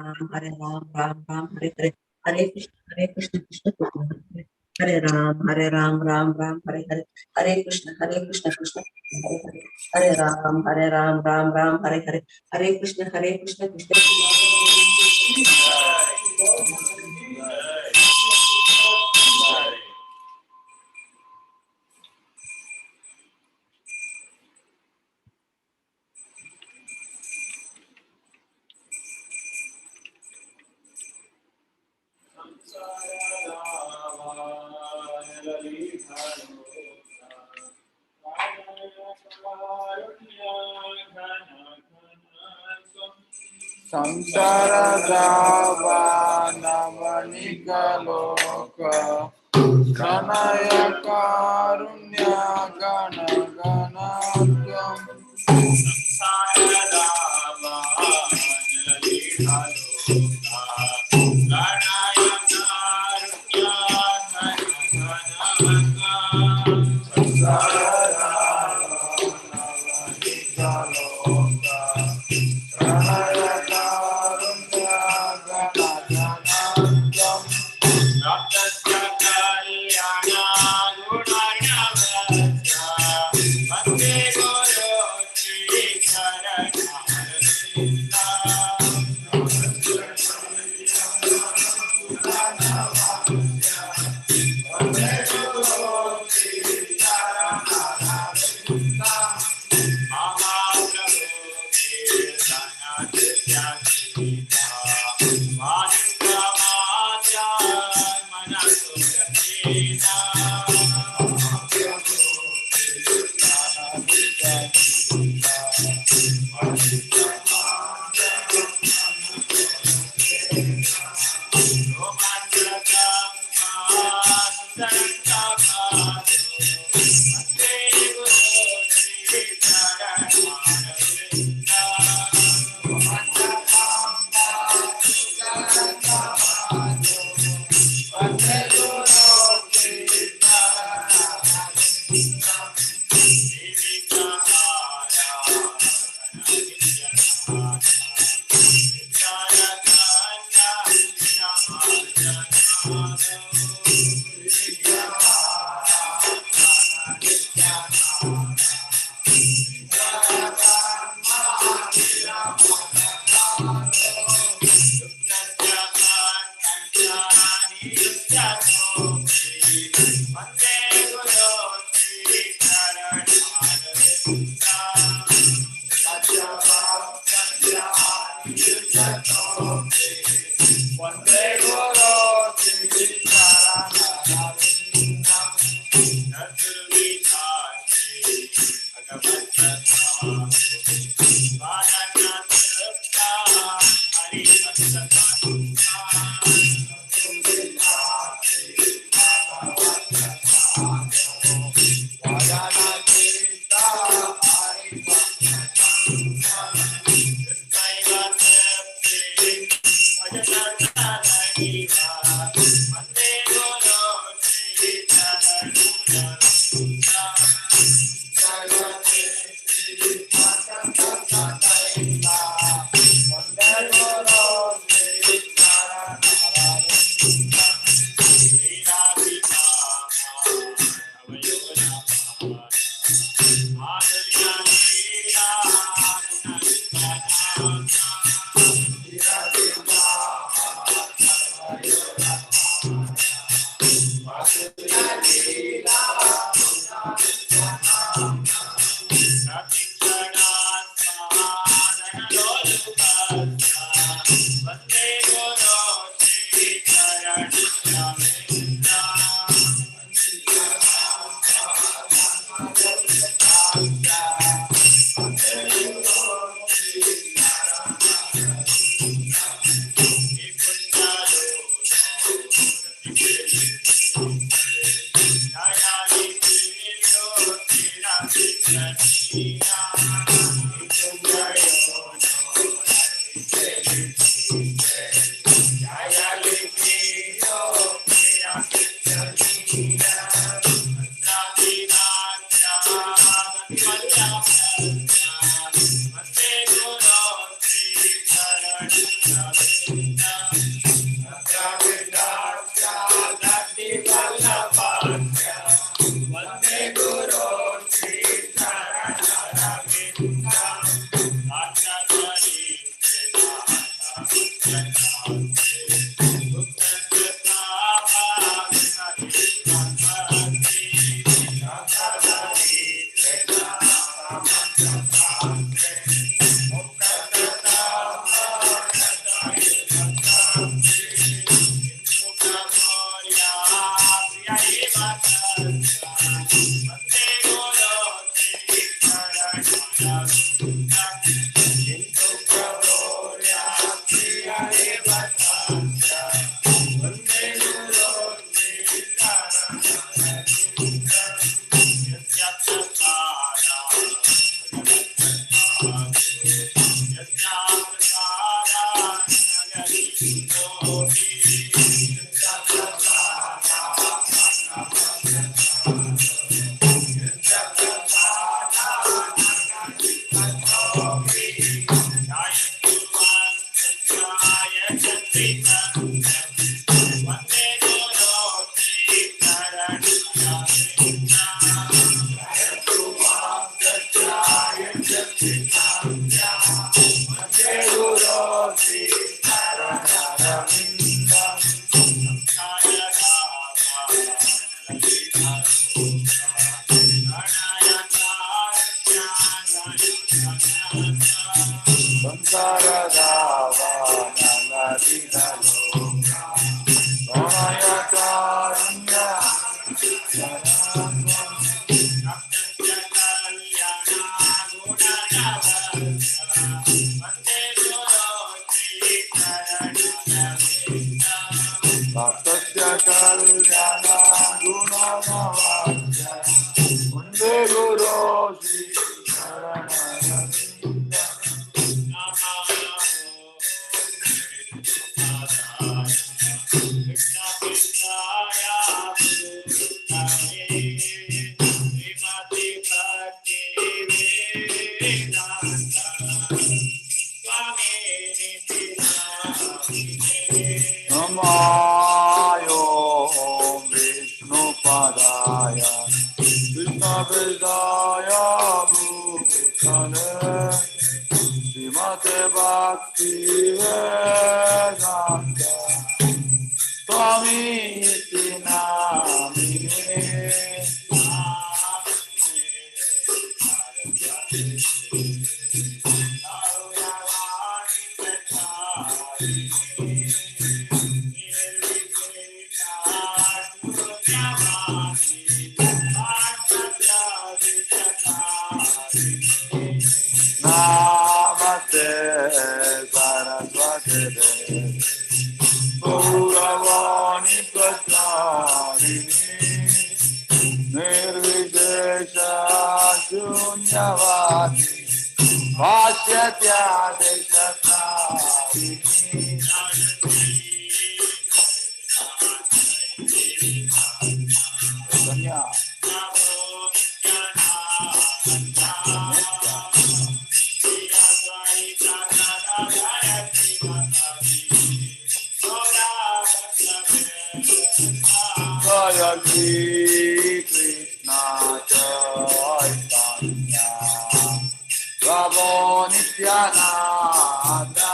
राम राम हरे हरे, हरे कृष्ण कृष्ण कृष्ण हरे राम राम राम हरे हरे, हरे कृष्ण कृष्ण कृष्ण हरे हरे, हरे राम राम राम हरे हरे, हरे कृष्ण कृष्ण कृष्ण। संसार दावानवनिकलोक प्रणय कारुण्य गण गणात्वम् संसार दावानवनिकलोक प्रणय कारुण्य गण गणात्वम् संसार Shri Charanarvindam Namayo Vishnupadaya Krishnavedaya Bhutale Srimate Bhakti Vedanta Swami Iti Namine Namaste Saraswate Gauravani Pracharini Nirvidesha Shunyavadi Vashyatya Deshatharini Kanya Jaya Shri Krishna Chaitanya Prabhu Nityananda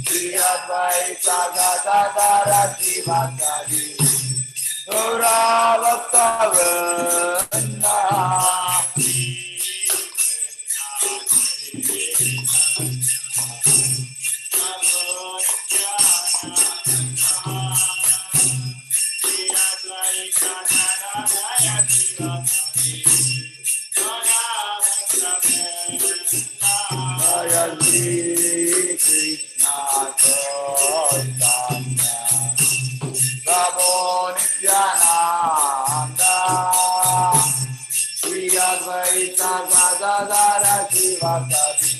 Shri Advaita Gadadara Shivasari Gaura Bhaktavrinda Jaya Shri Krishna Chaitanya Prabhu Nityananda Shri Advaita Gadadara Shivasari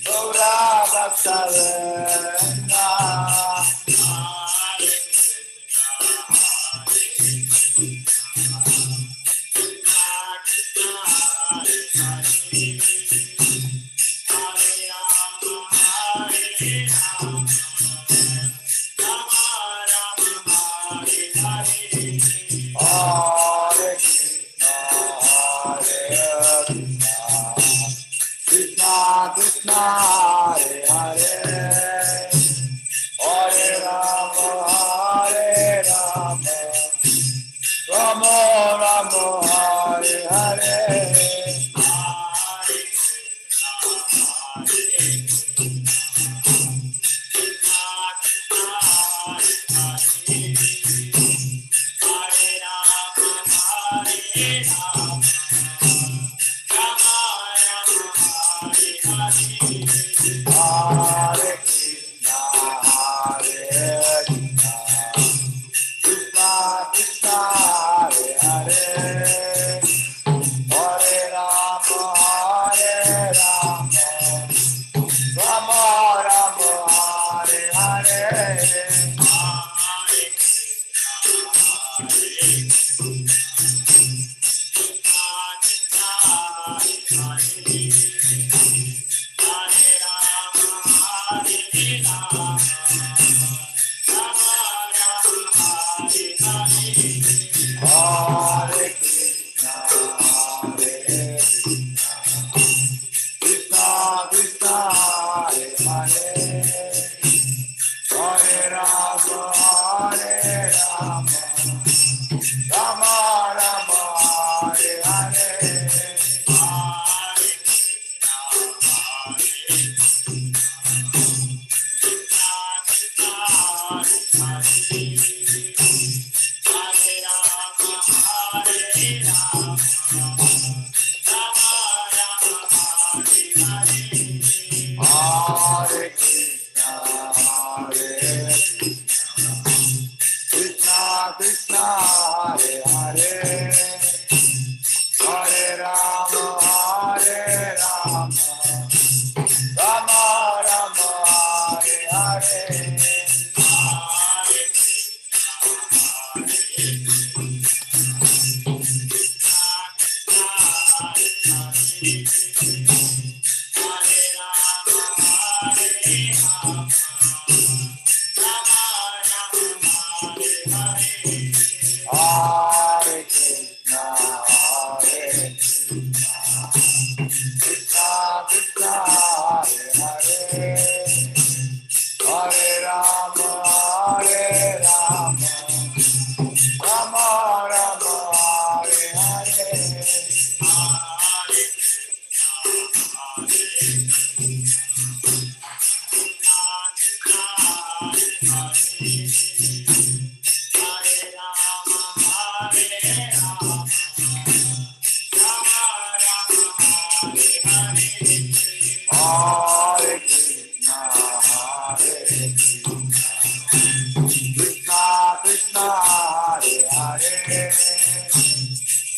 Gaura Bhaktavrinda Hare Krishna, Krishna Krishna, Hare Hare, Hare Rama, Rama Rama, Hare Hare. Hare Krishna Krishna Hare Hare Hare Rama Hare Rama Rama Rama Hare Hare Hare Krishna Hare Krishna Krishna Hare Hare Hare Rama Hare Rama Rama Rama Hare Hare Hare Krishna Hare Krishna Krishna Hare Hare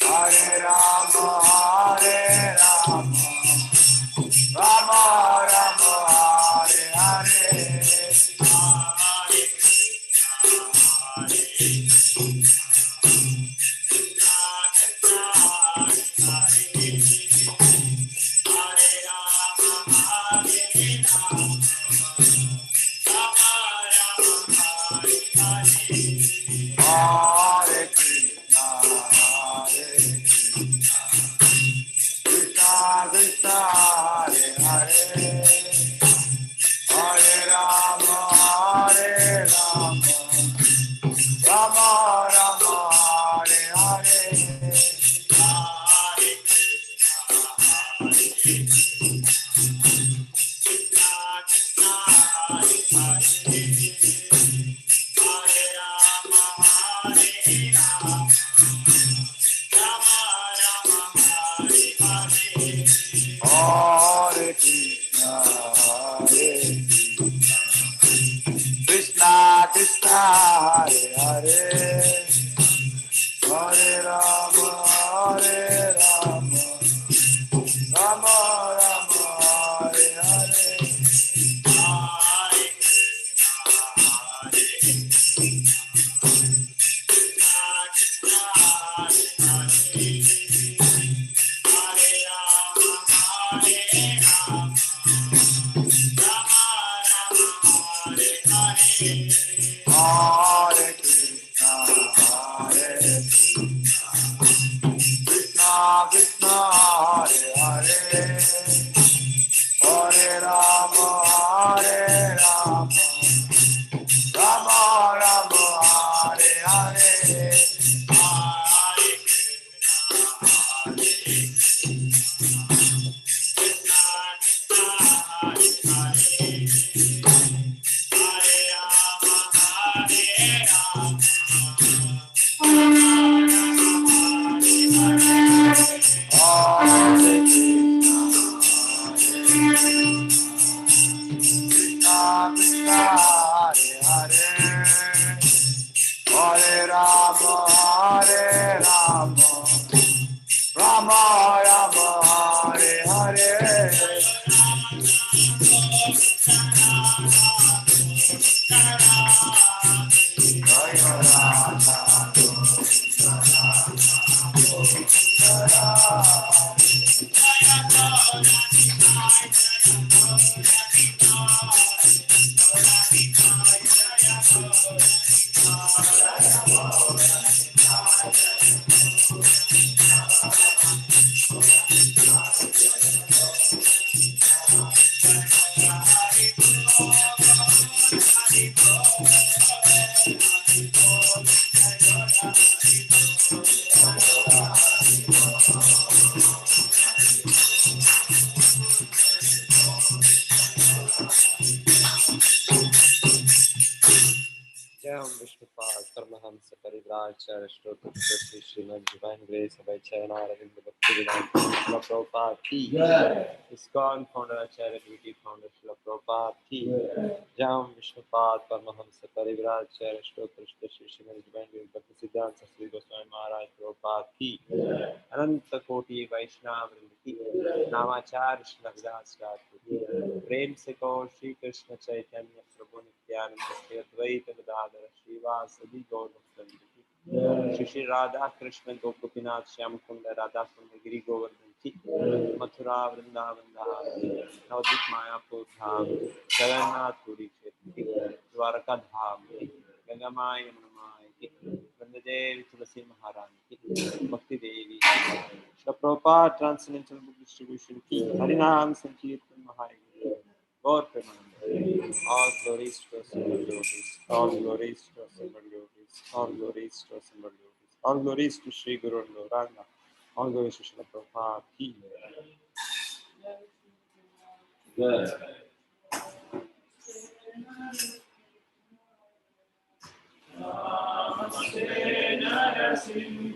Hare Rama Hare Rama Rama Rama Hare Hare Hare Krishna Hare Krishna Krishna Hare Hare Hare Rama Hare Rama Rama Rama Hare Hare Hare Krishna Hare Krishna Krishna Hare Hare Hare Rama Hare Rama Rama Rama Hare Hare Hare Krishna Hare Krishna Krishna Hare Hare Hare Rama Hare Rama Rama Rama Hare Hare Hare Krishna Krishna Hare Hare Hare Rama Hare Rama Rama Rama Hare Hare Jaya Radha Jai Om Vishnupada Paramahamsa Parivrajacharya Shloka Shri Srimad Divine Grace Abhay Charan Aravind Bhaktivedanta Srila Prabhupada Ki ISKCON founder Acharya Diviti founder Srila Prabhupada Prabhupada की जय ओम विष्णुपाद परमहंस परिव्राजक स्तोत्र Shri Shrimad divine भक्ति सिद्धांत सरस्वती गोस्वामी महाराज प्रभुपाद की अनंत कोटि वैष्णव वृंद की नामाचार्य श्री हरिदास ठाकुर की प्रेम से कहो श्री कृष्ण चैतन्य प्रभु नित्यानंद श्री अद्वैत गदाधर श्रीवासदि गौर भक्तवृंद की श्री श्री राधा कृष्ण गोपीनाथ श्याम कुंड राधा कुंड गिरि गोवर्धन की मथुरा वृंदावन धाम की नवद्वीप मायापुर धाम जगन्नाथ पुरी क्षेत्र की द्वारका धाम की गंगा माई यमुना माई की वृंददेवी तुलसी महारानी की भक्ति देवी प्रभुपाद ट्रांसेंडेंटल बुक डिस्ट्रीब्यूशन की हरिनाम संकीर्तन महायज्ञ गौर Premanand all glories to Assembled Devotees, all glories to Assembled Devotees, all glories to Assembled Devotees, all glories to Sri Guru and Gauranga, all glories to Srila Prabhupada ki Namaste Narasimhaya.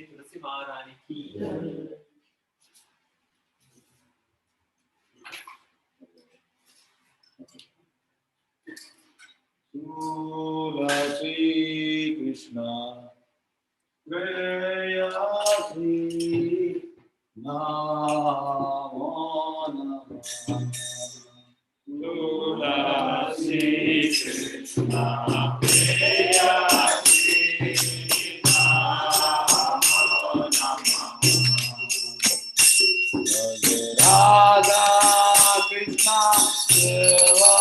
तुलसी महारानी की Tulasi Krishna Gayatri Namo Namah Tulasi Krishna Gayatri Namo Namah Radha Krishna Seva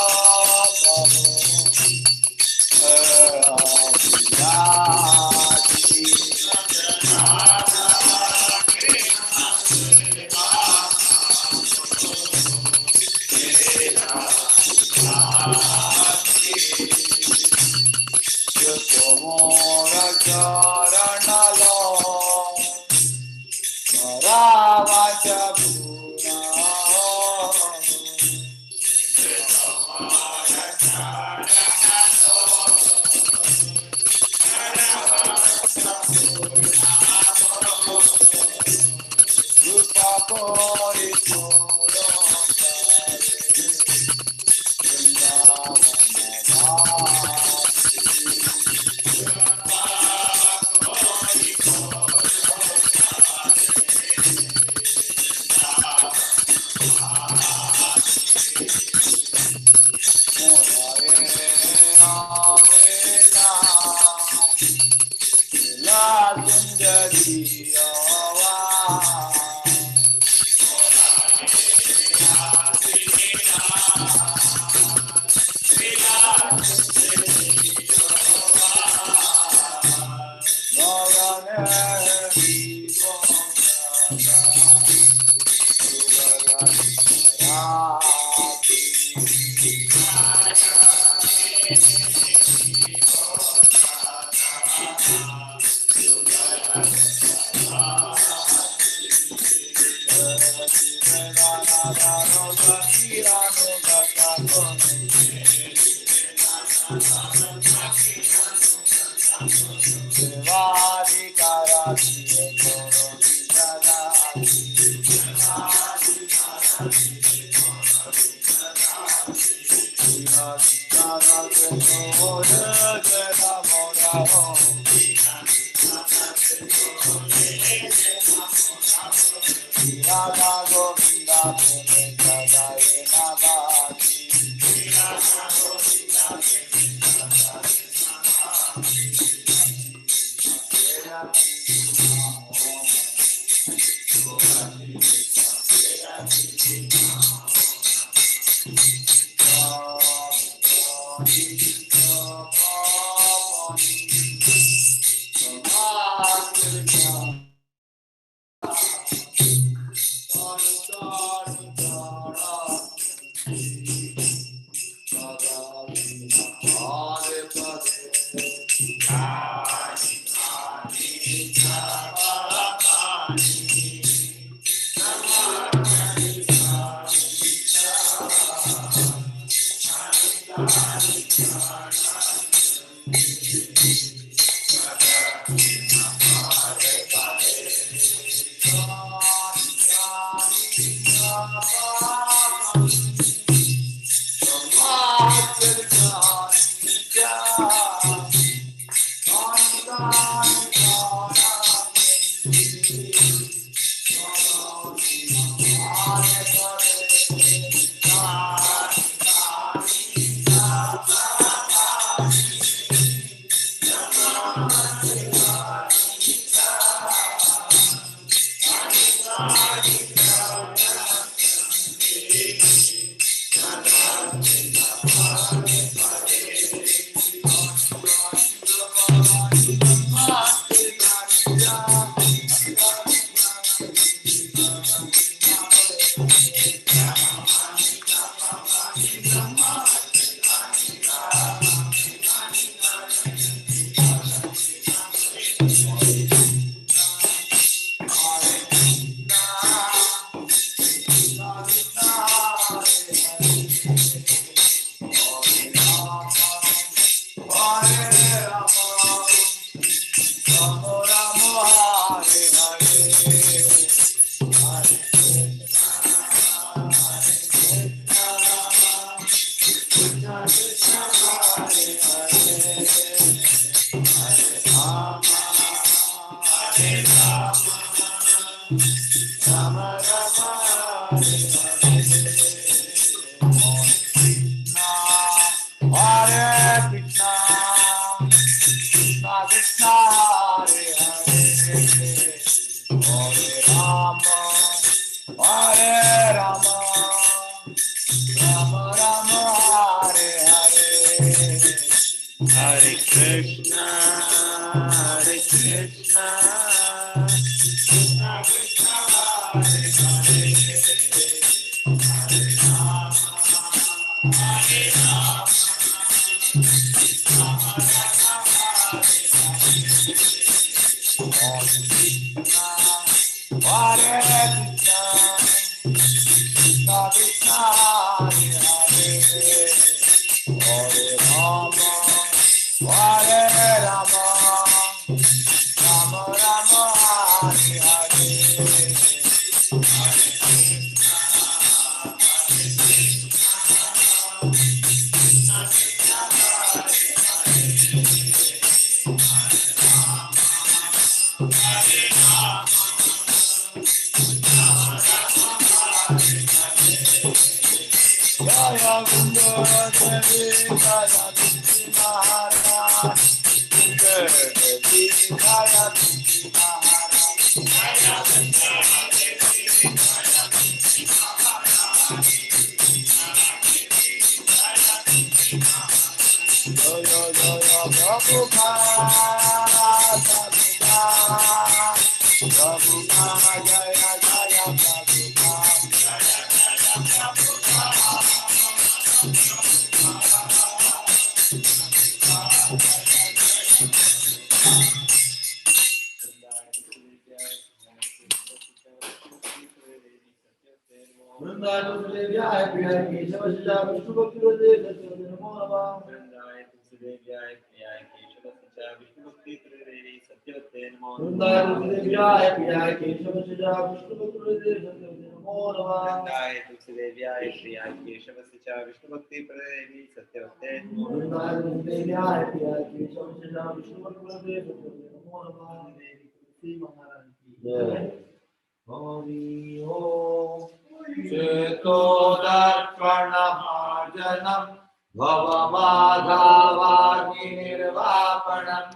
चेतोदर्पणमार्जनम् भवमाधावाग्निर्वापणम्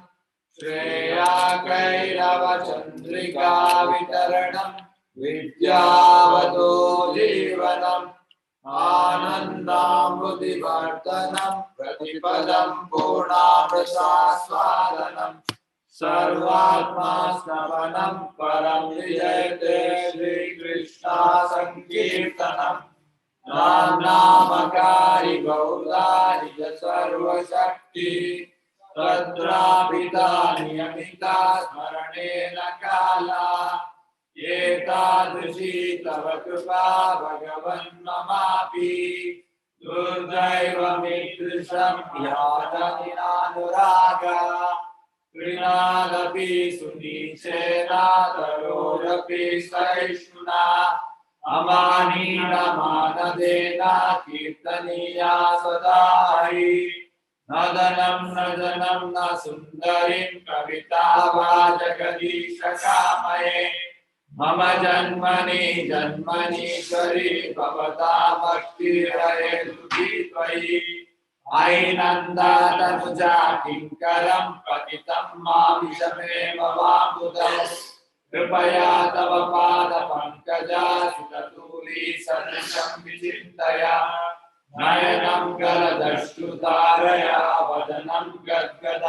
श्रेयाकैरवचन्द्रिका वितरणम् विद्यावतो जीवनम् आनन्दामृतिवर्धनम् प्रतिपदम् पूर्णामृतास्वादनम् सर्वात्मा श्रवणम् परम् विजयते श्रीकृष्णा सङ्कीर्तनम् नामकारि गौदानि च सर्वशक्ति तत्रापिता नियमिता स्मरणेन काला एतादृशी तव कृपा भगवन् ममापि दुर्दैवमीदृशम् यातनिनानुरागा कृणादपि सुनीचेनातरोरपि सहिष्णुना अमानीनमानदेना कीर्तनीया सदा हि न धनं न जनं न सुन्दरीं कविता वा जगदीशकामये मम जन्मनि जन्मनीश्वरि भवतामर्तिहरेतु त्वयि अयि नन्दातनुजा किङ्करं पतितं मामिषमे भवाम्बुधौ कृपया तव पादपङ्कजासितधूली सदृशं विचिन्तया नयनं गलदश्रुतारया वदनं गद्गदारुणायगीरा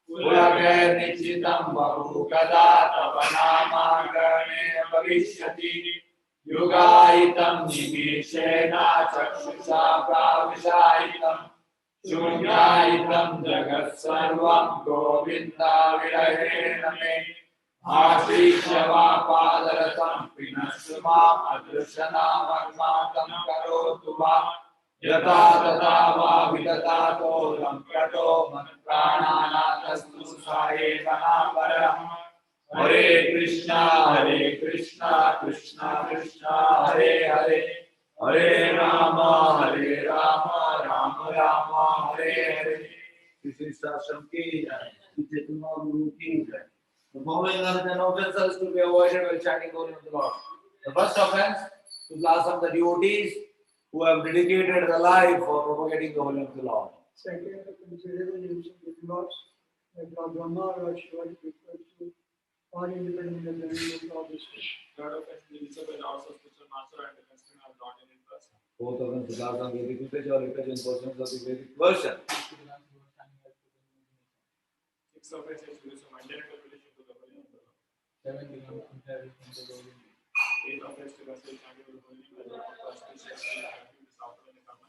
पुलकैर्निश्चितं बहु कदा तव नामाकरणेन भविष्यति युगायितं निमेषेण चक्षुषा प्राविशायितं शून्यायितं जगत् सर्वं गोविन्दाविरहेण मे आश्रीष्य मा पादरसं पिनस्सु माम् अदृशनामर्माकं करोतु वा यथा तथा वा विदधातो लम्प्यतो मत्प्राणानाथस्तु सायेतना परः हरे कृष्णा कृष्णा कृष्णा हरे हरे हरे राम राम राम हरे हरे। श्री शास्त्रम की जय, चेतना गुरु की जय। The following are the offenses to be avoided while chanting the name of the Lord. The first offense to blossom the devotees who have dedicated their life for propagating the holy name of the Lord. Second, consider the names of the gods like Lord Brahma or Lord Shiva refers to all independent and learning of this. Third offense is disobey the orders of spiritual master and the constraint of not in person. Fourth offense is blossom Vedic usage or recursion portions of the Vedic version. Sixth offense is to use a mundane interpretation to the holy name of the Lord. Seventh becomes comparison to the holy name. Eighth offense to message chanting the holy name as a auspicious chanting the sound of the karma.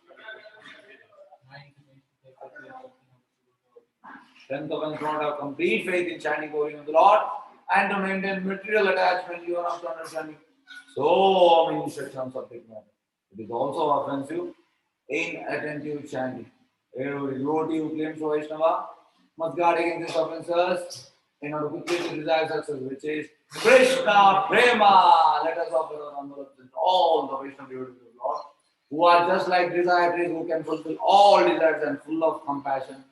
Tenth offense, not have complete faith in chanting the holy name of the Lord and to maintain material attachment even after understanding so many instructions of the matter. It is also offensive inattentive chanting. Every devotee who claims to Vaishnava must guard against these offenses in order to quickly desire success, which is Krishna Prema. Let us offer our amulet all the Vaishnava devotees of the Lord who are just like desire trees who can fulfill all desires and full of compassion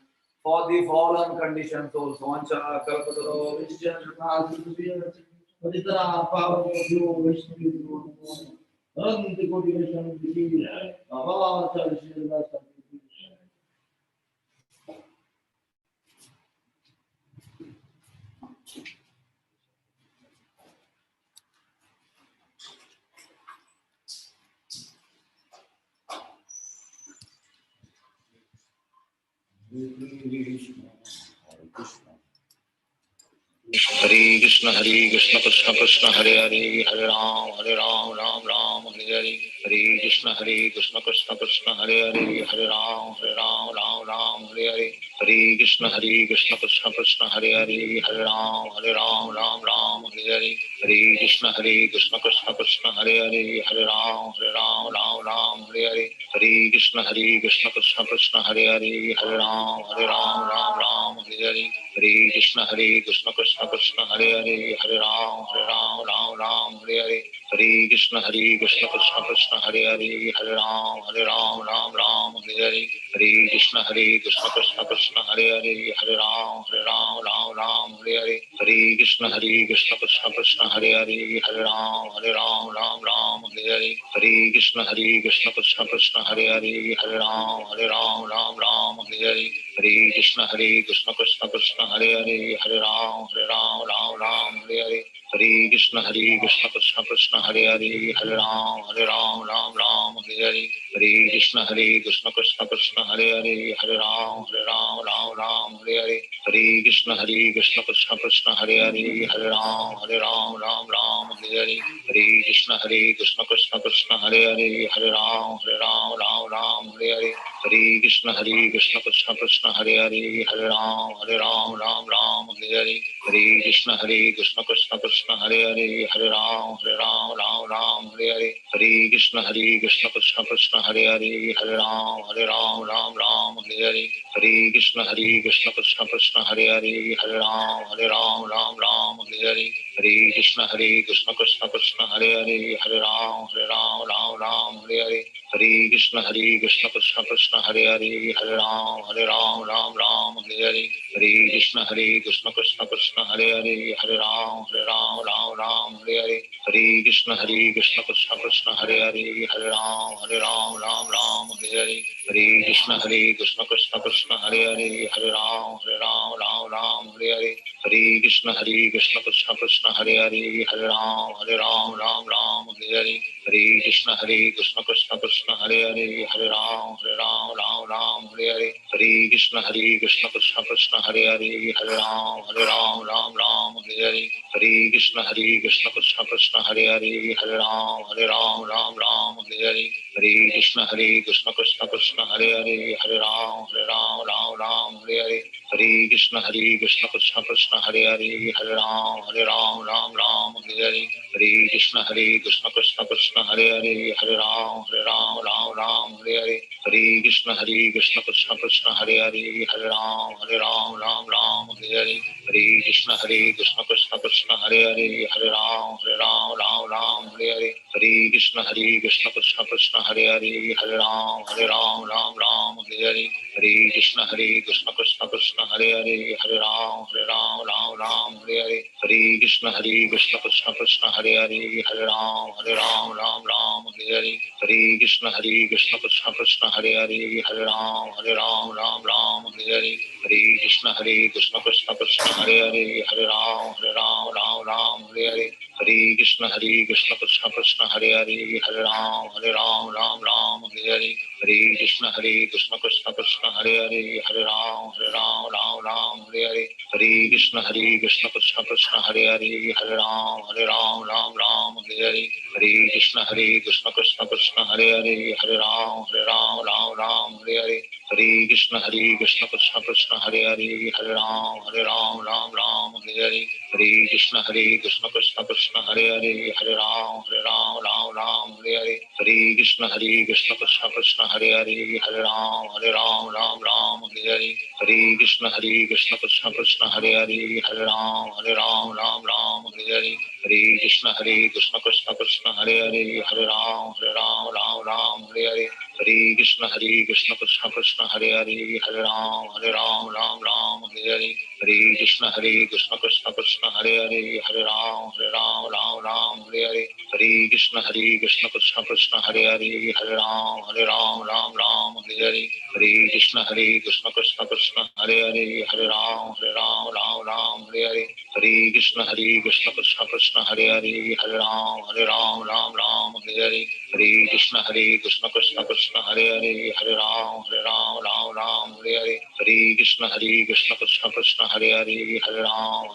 for the fallen conditioned souls. Vancha kalpataro vichyanatha paditara pavyo Vaishnava Anti Kodivation Divya Avasa Vishnudas. Hare Krishna Krishna Krishna Hare Hare Hare Ram Ram Ram Hare Hare Hare Krishna Krishna Krishna Hare Hare Hare Ram Ram Hare Hare Hare Krishna Krishna Krishna Hare Hare Hare Ram Ram Hare Hare Hare Krishna Krishna Krishna Hare Hare Hare Ram Ram Hare Hare Hare Krishna Krishna Krishna Hare Hare Hare Ram Ram Hare Hare Hare Krishna Krishna Krishna Hare Hare Hare Ram Ram Hare Hare Hare Krishna Krishna Krishna Hare Hare Hare Ram Ram Hare Hare Hare Krishna Krishna Krishna Hare Hare Hare Ram Ram Hare Hare Hare Krishna Krishna Krishna Hare Hare Hare Ram Ram Hare Hare Hare Krishna Krishna Krishna Hare Hare Hare Ram Ram Hare Hare Hare Krishna Krishna Krishna Hare Hare Hare Ram Ram Hare Hare Hare Krishna Krishna Krishna Hare Hare Hare Ram Ram Hare Hare Hare Krishna Krishna Krishna Hare Hare Hare Ram Ram Hare Hare Hare Krishna Krishna Krishna Hare Hare Hare Ram Ram Hare Hare Hare Krishna Krishna Krishna Hare Hare Hare Ram Ram Hare Hare Hare Krishna Krishna Krishna Hare Hare Hare Ram Ram Hare Hare Hare Krishna Krishna Krishna Hare Hare Hare Ram Ram Hare Hare Hare Krishna Krishna Krishna Hare Hare Hare Ram Ram Hare Hare Hare Krishna Krishna Krishna Hare Hare Hare Ram Ram Hare Hare Hare Krishna Krishna Krishna Hare Hare Hare Ram Ram Hare Hare Hare Krishna Krishna Krishna Hare Hare Hare Ram Ram Hare Hare Hare Krishna Krishna Krishna Hare Hare Hare Ram Ram Hare Hare Hare Krishna Krishna Krishna Hare Hare Hare Ram Ram Hare Hare Hare Krishna Krishna Krishna Hare Hare Hare Ram Ram Hare Hare Hare Krishna Krishna Krishna Hare Hare Hare Ram Ram Hare Hare Hare Krishna Krishna Krishna Hare Hare Hare Ram Ram Hare Hare Hare Krishna Krishna Krishna Hare Hare Hare Ram Ram Hare Hare Hare Krishna Krishna Krishna Hare Hare Hare Ram Ram Hare Hare Hare Krishna Krishna Krishna Hare Hare Hare Ram Ram Hare Hare Hare Krishna Krishna Krishna Hare Hare Hare Ram Ram Hare Hare Hare Krishna Krishna Krishna Hare Hare Hare Ram Ram Ram Hare Hare Hare Krishna Krishna Krishna Hare Hare Hare Ram Ram Ram Hare Hare Hare Krishna Krishna Krishna Hare Hare Hare Ram Ram Hare Hare Hare Krishna Krishna Krishna Hare Hare Hare Ram Ram Hare Hare Hare Krishna Krishna Krishna Hare Hare Hare Ram Ram Hare Hare Hare Krishna Krishna Krishna Hare Hare Hare Ram Ram Hare Hare Hare Krishna Krishna Krishna Hare Hare Hare Ram Ram Hare Hare Hare Krishna Krishna Krishna Hare Hare Hare Ram Ram Hare Hare Hare Krishna Krishna Krishna Hare Hare Hare Ram Ram Hare Hare Hare Krishna Krishna Krishna Hare Hare Hare Ram Ram Hare Hare Hare Krishna Krishna Krishna Hare Hare Hare Ram Ram Hare Hare Hare Krishna Krishna Krishna Hare Hare Hare Ram Ram Hare Hare Hare Krishna Krishna Krishna Hare Hare Hare Ram Ram Hare Hare Hare Krishna Krishna Krishna Hare Hare Hare Ram Ram Hare Hare Hare Krishna Krishna Krishna Hare Hare Hare Ram Ram Hare Hare Hare Krishna Krishna Krishna Hare Hare Hare Ram Ram Hare Hare Hare Krishna Krishna Krishna Hare Hare Hare Ram Hare Hare Hare Krishna Krishna Krishna Hare Hare Hare Ram Hare Hare Hare Krishna Krishna Krishna Hare Hare Hare Ram Hare Hare Hare Krishna Krishna Krishna Hare Hare Hare Ram Hare Hare Hare Krishna Krishna Krishna Hare Hare Hare Ram Hare Hare Hare Krishna Krishna Krishna Hare Hare Hare Ram Hare Hare Hare Krishna Krishna Krishna Hare Hare Hare Ram Hare Hare Hare Krishna Krishna Krishna Hare Hare Hare Ram Hare Hare Hare Krishna Krishna Krishna Hare Hare Hare Ram Hare Hare Hare Krishna Krishna Krishna Hare Hare Hare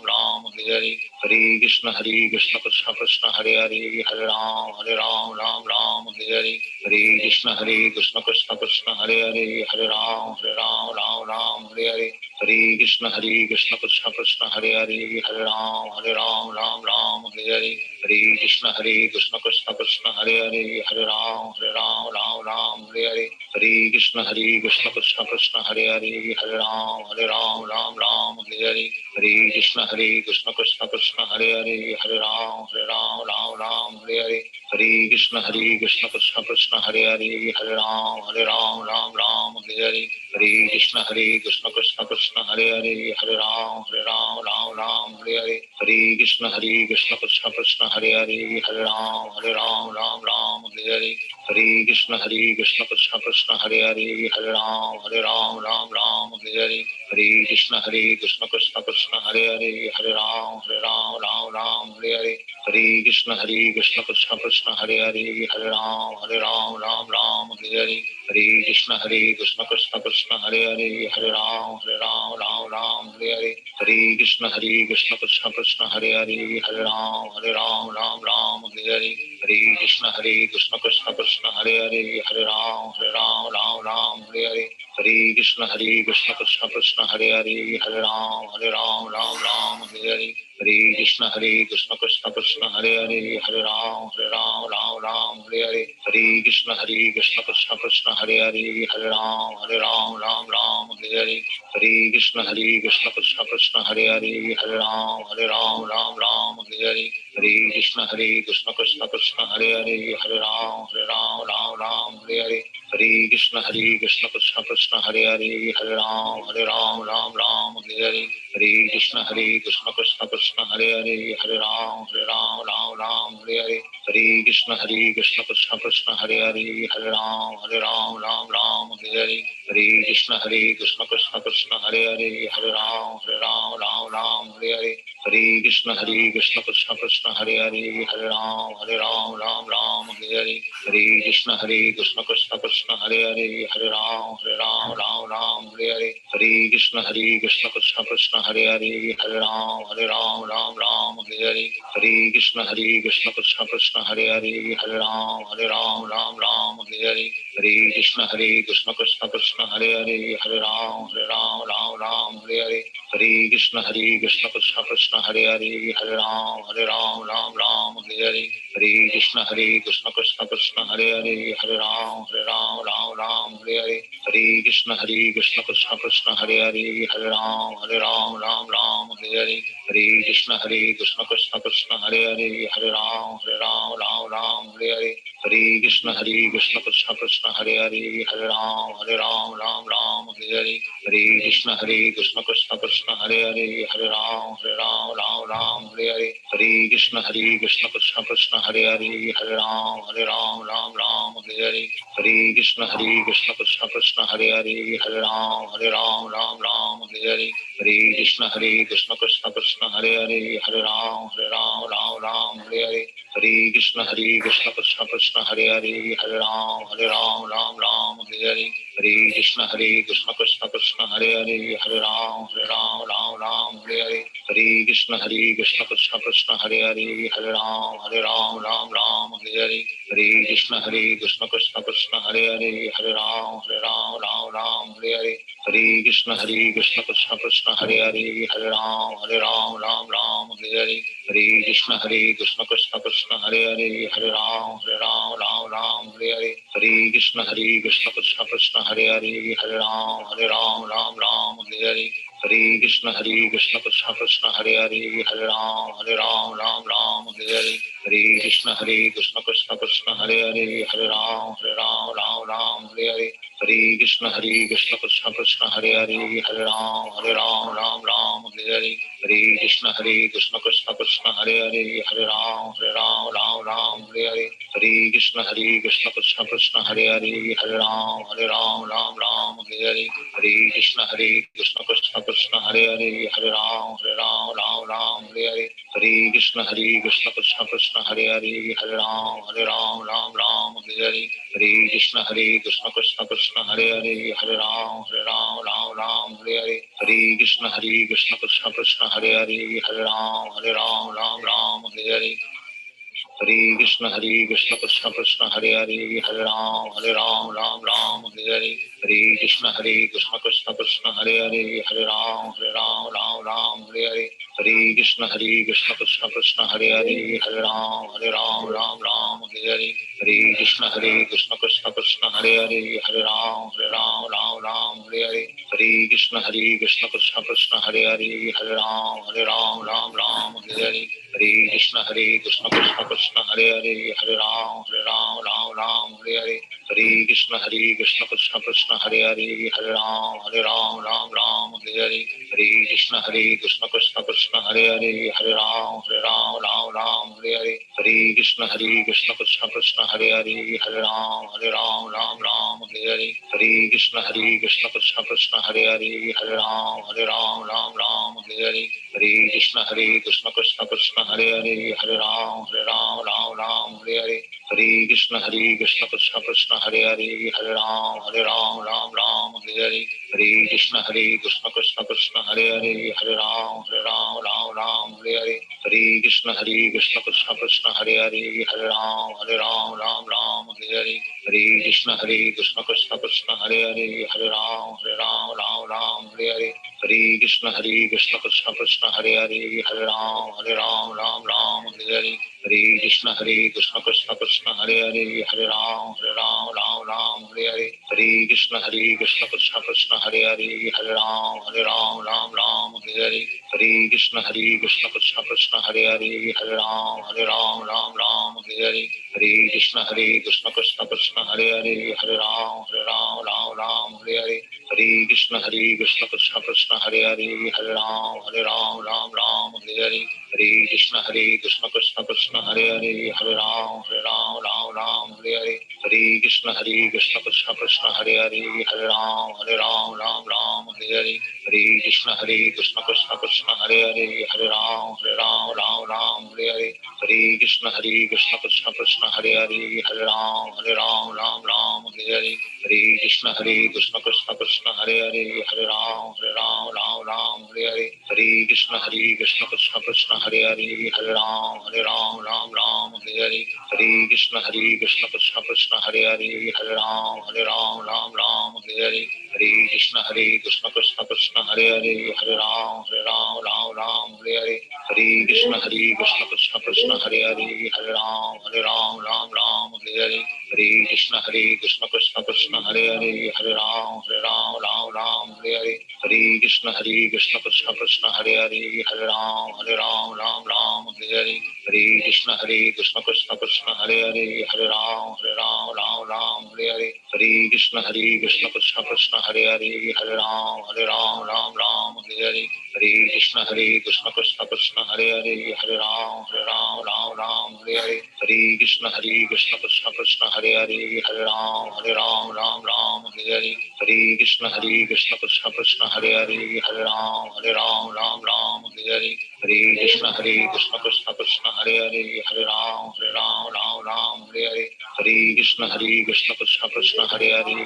Ram Hare Hare Hare Krishna Krishna Krishna Hare Hare Hare Ram Hare Hare Hare Krishna Krishna Krishna Hare Hare Hare Ram Hare Hare Hare Krishna Krishna Krishna Hare Hare Hare Ram Hare Hare Hare Krishna Krishna Krishna Hare Hare Hare Ram Hare Hare Hare Krishna Krishna Krishna Hare Hare Hare Ram Hare Hare Hare Krishna Krishna Krishna Hare Hare Hare Ram Hare Hare Hare Krishna Krishna Krishna Hare Hare Hare Ram Hare Hare Hare Krishna Krishna Krishna Hare Hare Hare Ram Hare Hare Hare Krishna Krishna Krishna Hare Hare Hare Ram Hare Hare Hare Krishna Krishna Krishna Hare Hare Hare Ram Hare Hare Hare Krishna Krishna Krishna Hare Hare Hare Ram Hare Hare Hare Krishna Krishna Krishna Hare Hare Hare Ram Hare Hare Hare Krishna Krishna Krishna Hare Hare Hare Ram Hare Hare Hare Krishna Krishna Krishna Hare Hare Hare Ram Hare Hare Hare Krishna Krishna Krishna Hare Hare Hare Ram Hare Hare Krishna Krishna Krishna Hare Hare Hare Ram Hare Hare Hare Krishna Krishna Krishna Hare Hare Hare Ram Hare Hare Hare Krishna Krishna Krishna Hare Hare Hare Ram Hare Hare Krishna Krishna Krishna Hare Hare Hare Ram Hare Hare Hare Krishna Krishna Krishna Hare Hare Hare Ram Hare Hare Krishna Krishna Krishna Hare Hare Hare Ram Hare Hare Hare Krishna Krishna Krishna Hare Hare Hare Ram Hare Hare Krishna Krishna Krishna Hare Hare Hare Ram Hare Hare Hare Krishna Krishna Krishna Hare Hare Hare Ram Hare Hare Krishna Krishna Krishna Hare Hare Hare Ram Hare Hare Hare Krishna Krishna Krishna Hare Hare Hare Ram Hare Hare Hare Krishna Krishna Krishna Hare Hare Hare Ram Ram Ram Hare Hare Hare Krishna Krishna Krishna Hare Hare Hare Ram Ram Ram Hare Hare Hare Krishna Krishna Krishna Hare Hare Hare Ram Ram Hare Hare Hare Krishna Krishna Krishna Hare Hare Hare Ram Ram Hare Hare Hare Krishna Krishna Krishna Hare Hare Hare Ram Ram Hare Hare Hare Krishna Krishna Krishna Hare Hare Hare Ram Ram Hare Hare Hare Krishna Krishna Krishna Hare Hare Hare Ram Ram Hare Hare Hare Krishna Krishna Krishna Hare Hare Hare Ram Ram Hare Hare Hare Krishna Krishna Krishna Hare Hare Hare Ram Ram Hare Hare Hare Krishna Krishna Krishna Hare Hare Hare Ram Ram Hare Hare Hare Krishna Krishna Krishna Hare Hare Hare Ram Ram Hare Hare Hare Krishna Krishna Krishna Hare Hare Hare Ram Ram Hare Hare Hare Krishna Krishna Krishna Hare Hare Hare Ram Ram Hare Hare Hare Krishna Krishna Krishna Hare Hare Hare Ram Ram Hare Hare Hare Krishna Krishna Krishna Hare Hare Hare Ram Ram Hare Hare Hare Krishna Krishna Krishna Hare Hare Hare Ram Ram Hare Hare Hare Krishna Krishna Krishna Hare Hare Hare Ram Ram Hare Hare Hare Krishna Krishna Krishna Hare Hare Hare Ram Ram Hare Hare Hare Krishna Krishna Krishna Hare Hare Hare Ram Hare Hare Hare Krishna Krishna Krishna Hare Hare Hare Ram Hare Hare Hare Krishna Krishna Krishna Hare Hare Hare Ram Hare Hare Hare Krishna Krishna Krishna Hare Hare Hare Ram Hare Hare Hare Krishna Krishna Krishna Hare Hare Hare Ram Hare Hare Hare Krishna Krishna Krishna Hare Hare Hare Ram Hare Hare Hare Krishna Krishna Krishna Hare Hare Hare Ram Hare Hare Hare Krishna Krishna Krishna Hare Hare Hare Ram Hare Hare Hare Krishna Krishna Krishna Hare Hare Hare Ram Hare Hare Hare Krishna Krishna Krishna Hare Hare Hare Ram Hare Hare Hare Krishna Krishna Krishna Hare Hare Hare Ram Hare Hare Hare Krishna Krishna Krishna Hare Hare Hare Ram Hare Hare Hare Krishna Krishna Krishna Hare Hare Hare Ram Hare Hare Hare Krishna Krishna Krishna Hare Hare Hare Ram Hare Hare Hare Krishna Krishna Krishna Hare Hare Hare Ram Hare Hare Hare Krishna Krishna Krishna Hare Hare Hare Ram Hare Hare Hare Krishna Krishna Krishna Hare Hare Hare Ram Hare Hare Hare Krishna Krishna Krishna Hare Hare Hare Ram Hare Hare Hare Krishna Krishna Krishna Hare Hare Hare Ram Hare Hare Hare Krishna Krishna Krishna Hare Hare Hare Ram Hare Hare Hare Krishna Krishna Krishna Hare Hare Hare Ram Hare Hare Hare Krishna Krishna Krishna Hare Hare Hare Ram Hare Hare Hare Krishna Krishna Krishna Hare Hare Hare Ram Hare Hare Hare Krishna Krishna Krishna Hare Hare Hare Ram Hare Hare Hare Krishna Krishna Krishna Hare Hare Hare Ram Hare Hare Hare Krishna Krishna Krishna Hare Hare Hare Ram Hare Hare Hare Krishna Krishna Krishna Hare Hare Hare Ram Hare Hare Hare Krishna Krishna Krishna Hare Hare Hare Ram Hare Hare Hare Krishna Krishna Krishna Hare Hare Hare Ram Hare Hare Hare Krishna Krishna Krishna Hare Hare Hare Ram Hare Hare Hare Krishna Krishna Krishna Hare Hare Hare Ram Hare Hare Hare Krishna Krishna Krishna Hare Hare Hare Ram Hare Hare Hare Krishna Krishna Krishna Hare Hare Hare Ram Hare Hare Hare Krishna Krishna Krishna Hare Hare Hare Ram Hare Hare Hare Krishna Krishna Krishna Hare Hare Hare Ram Ram Ram Hare Hare Hare Krishna Krishna Krishna Hare Hare Hare Ram Ram Ram Hare Hare Hare Krishna Krishna Krishna Hare Hare Hare Ram Ram Hare Hare Hare Krishna Krishna Krishna Hare Hare Hare Ram Ram Hare Hare Hare Krishna Krishna Krishna Hare Hare Hare Ram Ram Hare Hare Hare Krishna Krishna Krishna Hare Hare Hare Ram Ram Hare Hare Hare Krishna Krishna Krishna Hare Hare Hare Ram Hare Hare Hare Krishna Krishna Krishna Hare Hare Hare Ram Hare Hare Hare Krishna Krishna Krishna Hare Hare Hare Ram Hare Hare Hare Krishna Krishna Krishna Hare Hare Hare Ram Hare Hare Hare Krishna Krishna Krishna Hare Hare Hare Ram Hare Hare Hare Krishna Krishna Krishna Hare Hare Hare Ram Hare Hare Hare Krishna Krishna Krishna Hare Hare Hare Ram Hare Hare Hare Krishna Krishna Krishna Hare Hare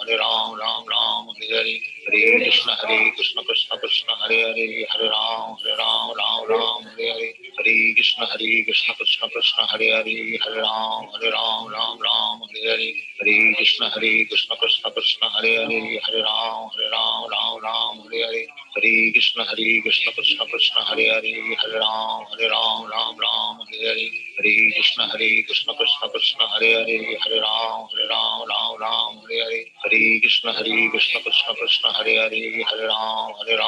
Hare Ram Hare Hare Hare Krishna Krishna Krishna Hare Hare Hare Ram Hare Hare Hare Krishna Krishna Krishna Hare Hare Hare Ram Hare Hare Hare Krishna Krishna Krishna Hare Hare Hare Ram Hare Hare Hare Krishna Krishna Krishna Hare Hare Hare Ram Hare Hare Hare Krishna Krishna Krishna Hare Hare Hare Ram Hare Hare Hare Krishna Krishna Krishna Hare Hare Hare Ram Hare Hare Hare Krishna Krishna Krishna Hare Hare Hare Ram Hare Hare Hare Krishna Krishna Krishna Hare Hare Hare Ram Hare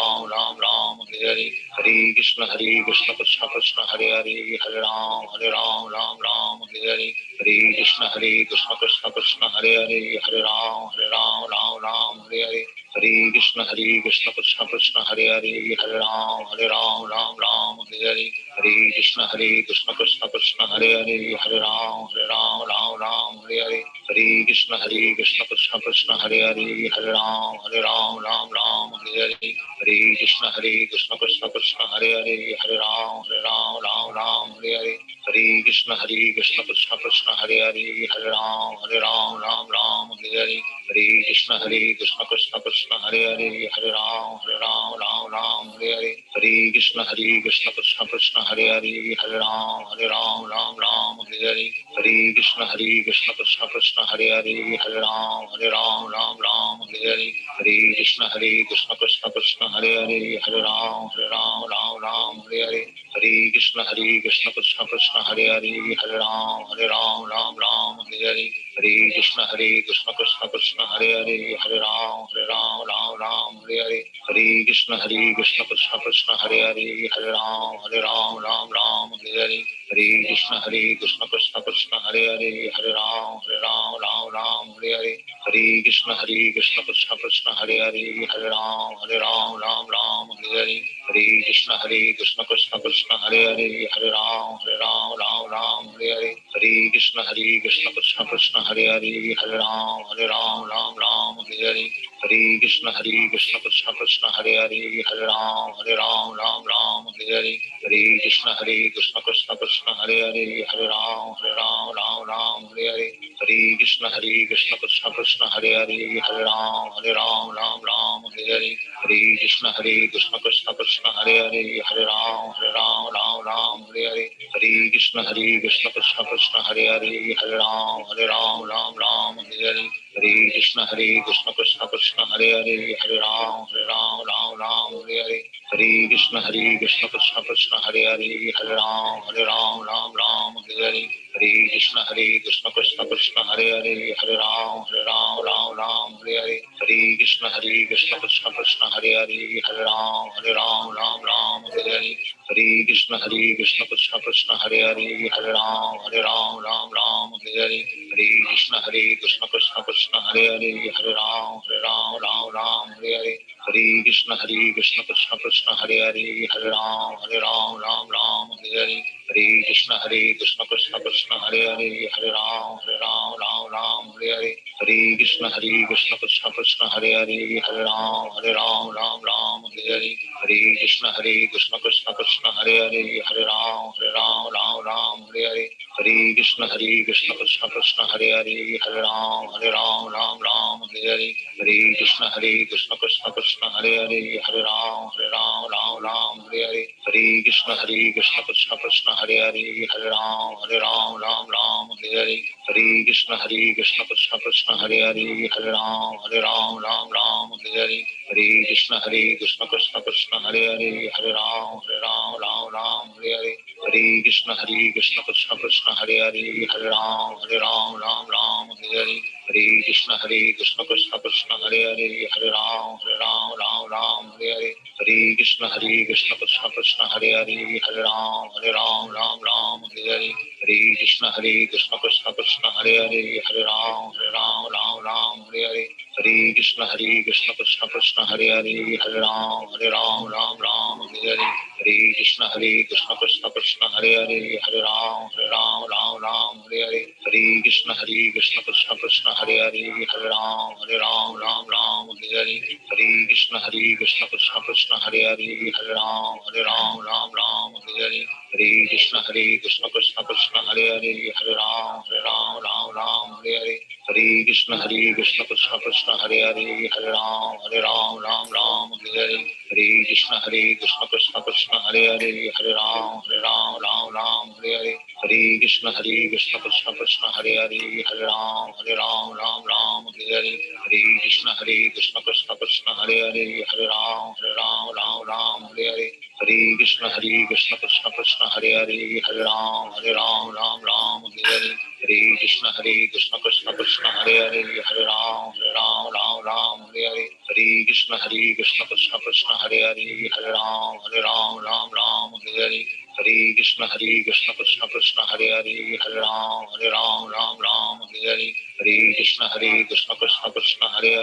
Hare Hare Krishna Krishna Krishna Hare Hare Hare Ram Hare Hare Hare Krishna Krishna Krishna Hare Hare Hare Ram Hare Hare Hare Krishna Krishna Krishna Hare Hare Hare Ram Hare Hare Hare Krishna Krishna Krishna Hare Hare Hare Ram Hare Hare Hare Krishna Krishna Krishna Hare Hare Hare Ram Hare Hare Hare Krishna Krishna Krishna Hare Hare Hare Ram Hare Hare Hare Krishna Krishna Krishna Hare Hare Hare Ram Hare Hare Hare Krishna Krishna Krishna Hare Hare Hare Ram Hare Hare Hare Krishna Krishna Krishna Hare Hare Hare Ram Hare Hare Hare Krishna Krishna Krishna Hare Hare Hare Ram Hare Hare Hare Krishna Krishna Krishna Hare Hare Hare Ram Hare Hare Hare Krishna Krishna Krishna Hare Hare Hare Ram Hare Hare Hare Krishna Krishna Krishna Hare Hare Hare Ram Hare Hare Hare Krishna Krishna Krishna Hare Hare Hare Ram Hare Hare Hare Krishna Krishna Krishna Hare Hare Hare Ram Hare Hare Hare Krishna Krishna Krishna Hare Hare Hare Ram Hare Hare Hare Krishna Krishna Krishna Hare Hare Hare Ram Hare Hare Hare Krishna Krishna Krishna Hare Hare Hare Ram Hare Hare Hare Krishna Krishna Krishna Hare Hare Hare Ram Hare Hare Hare Krishna Krishna Krishna Hare Hare Hare Ram Hare Hare Hare Krishna Krishna Krishna Hare Hare Hare Ram Hare Hare Hare Krishna Krishna Krishna Hare Hare Hare Ram Hare Hare Hare Krishna Krishna Krishna Hare Hare Hare Ram Hare Hare Hare Krishna Krishna Krishna Hare Hare Hare Ram Hare Hare Hare Krishna Krishna Krishna Hare Hare Hare Ram Hare Hare Hare Krishna Krishna Krishna Hare Hare Hare Ram Hare Hare Hare Krishna Krishna Krishna Hare Hare Hare Ram Hare Hare Hare Krishna Krishna Krishna Hare Hare Hare Ram Hare Hare Hare Krishna Krishna Krishna Hare Hare Hare Ram Hare Hare Hare Krishna Krishna Krishna Hare Hare Hare Ram Hare Hare Hare Krishna Krishna Krishna Hare Hare Hare Ram Hare Hare Hare Krishna Krishna Krishna Hare Hare Hare Ram Hare Hare Hare Krishna Krishna Krishna Hare Hare Hare Ram Ram Ram Hare Hare Hare Krishna Krishna Krishna Hare Hare Hare Ram Ram Hare Hare Hare Krishna Krishna Krishna Hare Hare Hare Ram Ram Hare Hare Hare Krishna Krishna Krishna Hare Hare Hare Ram Ram Hare Hare Hare Krishna Krishna Krishna Hare Hare Hare Ram Hare Hare Hare Krishna Krishna Krishna Hare Hare Hare Ram Hare Hare Hare Krishna Krishna Krishna Hare Hare Hare Ram Hare Hare Hare Krishna Krishna Krishna Hare Hare Hare Ram Hare Hare Hare Krishna Krishna Krishna Hare Hare Hare Ram Hare Hare Hare Krishna Krishna Krishna Hare Hare Hare Ram Hare Hare Hare Krishna Krishna Krishna Hare Hare Hare Ram Hare Hare Hare Krishna Krishna Krishna Hare Hare Hare Ram Hare Hare Hare Krishna Krishna Krishna Hare Hare Hare Ram Hare Hare Hare Krishna Krishna Krishna Hare Hare Hare Ram Hare Hare Hare Krishna Krishna Krishna Hare Hare Hare Ram Hare Hare Hare Krishna Krishna Krishna Hare Hare Hare Ram Hare Hare Hare Krishna Krishna Krishna Hare Hare Hare Ram Hare Hare Hare Krishna Krishna Krishna Hare Hare Hare Ram Hare Hare Hare Krishna Krishna Krishna Hare Hare Hare Ram Hare Hare Hare Krishna Krishna Krishna Hare Hare Hare Ram Hare Hare Hare Krishna Krishna Krishna Hare Hare Hare Ram Hare Hare Hare Krishna Krishna Krishna Hare Hare Hare Ram Hare Hare Hare Krishna Krishna Krishna Hare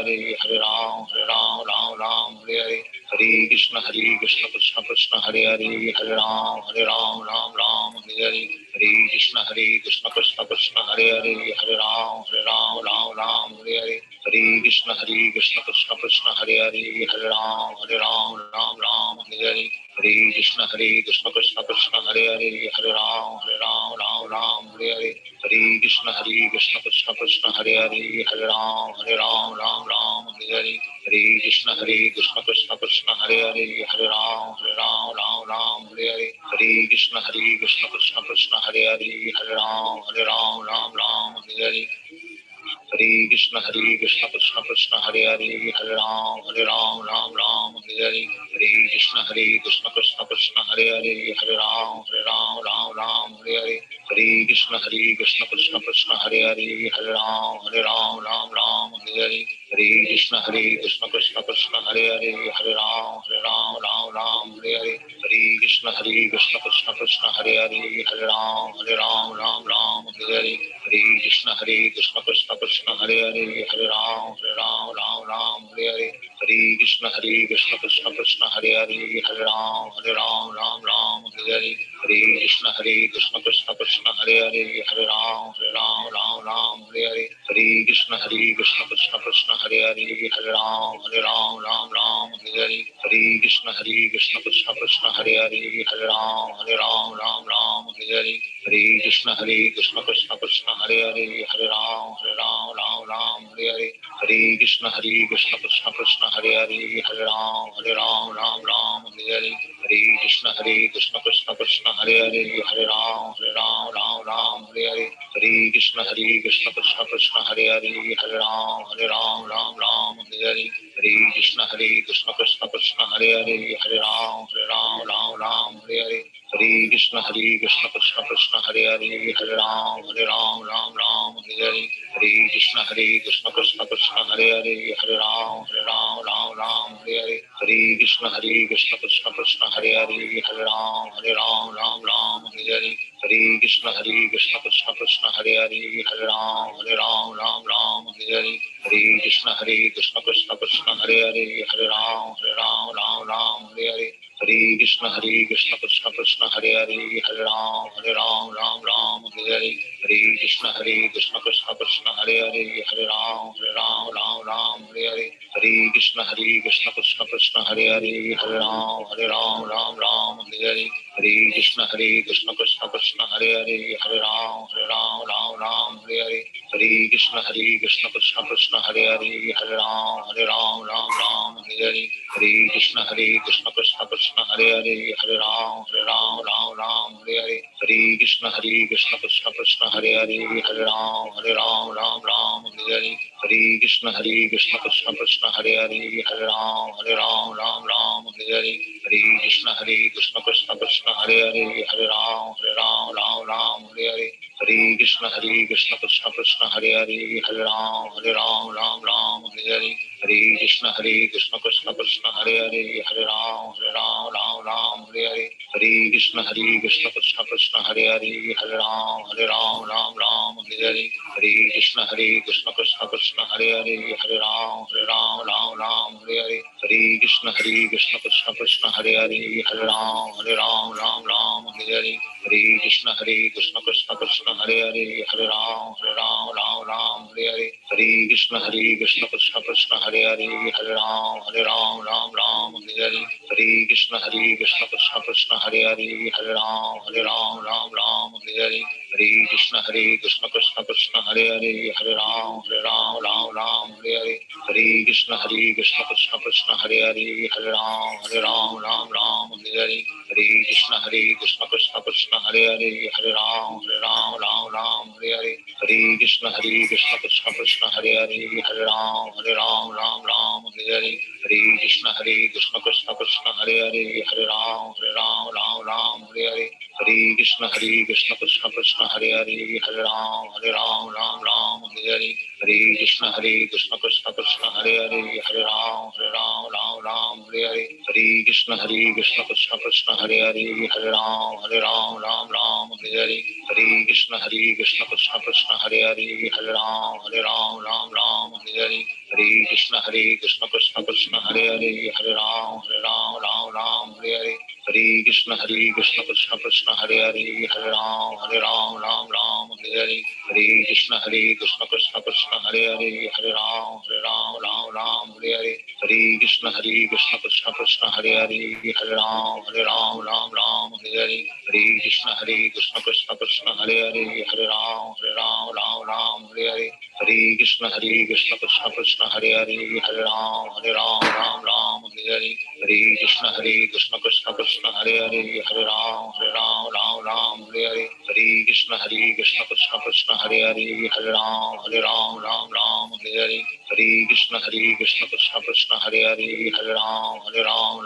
Hare Hare Ram Hare Hare Hare Krishna Krishna Krishna Hare Hare Hare Ram Hare Hare Hare Krishna Krishna Krishna Hare Hare Hare Ram Hare Hare Hare Krishna Krishna Krishna Hare Hare Hare Ram Hare Hare Hare Krishna Krishna Krishna Hare Hare Hare Ram Hare Hare Hare Krishna Krishna Krishna Hare Hare Hare Ram Hare Hare Hare Krishna Krishna Krishna Hare Hare Hare Ram Hare Hare Hare Krishna Krishna Krishna Hare Hare Hare Ram Hare Hare Hare Krishna Krishna Krishna Hare Hare Hare Ram Hare Hare Hare Krishna Krishna Krishna Hare Hare Hare Ram Hare Hare Hare Krishna Krishna Krishna Hare Hare Hare Ram Hare Hare Hare Krishna Krishna Krishna Hare Hare Hare Ram Hare Hare Hare Krishna Krishna Krishna Hare Hare Hare Ram Hare Hare Hare Krishna Krishna Krishna Hare Hare Hare Ram Hare Hare Hare Krishna Krishna Krishna Hare Hare Hare Ram Hare Hare Hare Krishna Krishna Krishna Hare Hare Hare Ram Hare Hare Hare Krishna Krishna Krishna Hare Hare Hare Ram Hare Hare Hare Krishna Krishna Krishna Hare Hare Hare Ram Hare Hare Hare Krishna Krishna Krishna Hare Hare Hare Ram Hare Hare Hare Krishna Krishna Krishna Hare Hare Hare Ram Hare Hare Hare Krishna Krishna Krishna Hare Hare Hare Ram Hare Hare Hare Krishna Krishna Krishna Hare Hare Hare Ram Hare Hare Hare Krishna Krishna Krishna Hare Hare Hare Ram Hare Hare Hare Krishna Krishna Krishna Hare Hare Hare Ram Hare Hare Hare Krishna Krishna Krishna Hare Hare Hare Ram Hare Hare Hare Krishna Krishna Krishna Hare Hare Hare Ram Hare Hare Hare Krishna Krishna Krishna Hare Hare Hare Ram Hare Hare Hare Krishna Krishna Krishna Hare Hare Hare Ram Hare Hare Hare Krishna Krishna Krishna Hare Hare Hare Ram Hare Hare Hare Krishna Krishna Krishna Hare Hare Hare Ram Hare Hare Hare Krishna Krishna Krishna Hare Hare Hare Ram Hare Hare Hare Krishna Krishna Krishna Krishna Krishna Hare Hare Hare Ram Ram Ram Hare Hare Hare Krishna Krishna Krishna Hare Hare Hare Ram Ram Hare Hare Hare Krishna Krishna Krishna Hare Hare Hare Ram Ram Hare Hare Hare Krishna Krishna Krishna Hare Hare Hare Ram Hare Hare Hare Krishna Krishna Krishna Hare Hare Hare Ram Hare Hare Hare Krishna Krishna Krishna Hare Hare Hare Ram Hare Hare Hare Krishna Krishna Krishna Hare Hare Hare Ram Hare Hare Hare Krishna Krishna Krishna Hare Hare Hare Ram Hare Hare Hare Krishna Krishna Krishna Hare Hare Hare Ram Hare Hare Hare Krishna Krishna Krishna Hare Hare Hare Ram Hare Hare Hare Krishna Krishna Krishna Hare Hare Hare Ram Hare Hare Hare Krishna Krishna Krishna Hare Hare Hare Ram Hare Hare Hare Krishna Krishna Krishna Hare Hare Hare Ram Hare Hare Hare Krishna Krishna Krishna Hare Hare Hare Ram Hare Hare Hare Krishna Krishna Krishna Hare Hare Hare Ram Hare Hare Hare Krishna Krishna Krishna Hare Hare Hare Ram Hare Hare Hare Krishna Krishna Krishna Hare Hare Hare Ram Hare Hare Hare Krishna Krishna Krishna Hare Hare Hare Ram Hare Hare Hare Krishna Krishna Krishna Hare Hare Hare Ram Hare Hare Hare Krishna Krishna Krishna Hare Hare Hare Ram Hare Hare Hare Krishna Krishna Krishna Hare Hare Hare Ram Hare Hare Hare Krishna Krishna Krishna Hare Hare Hare Ram Hare Hare Hare Krishna Krishna Krishna Hare Hare Hare Ram Hare Hare Hare Krishna Krishna Krishna Hare Hare Hare Ram Hare Hare Hare Krishna Krishna Krishna Hare Hare Hare Ram Hare Hare Hare Krishna Krishna Krishna Hare Hare Hare Ram Hare Hare Hare Krishna Krishna Krishna Hare Hare Hare Ram Hare Hare Hare Krishna Krishna Krishna Hare Hare Hare Ram Hare Hare Hare Krishna Krishna Krishna Hare Hare Hare Ram Hare Hare Hare Krishna Krishna Krishna Hare Hare Hare Ram Hare Hare Hare Krishna Krishna Krishna Hare Hare Hare Ram Hare Hare Hare Krishna Krishna Krishna Hare Hare Hare Ram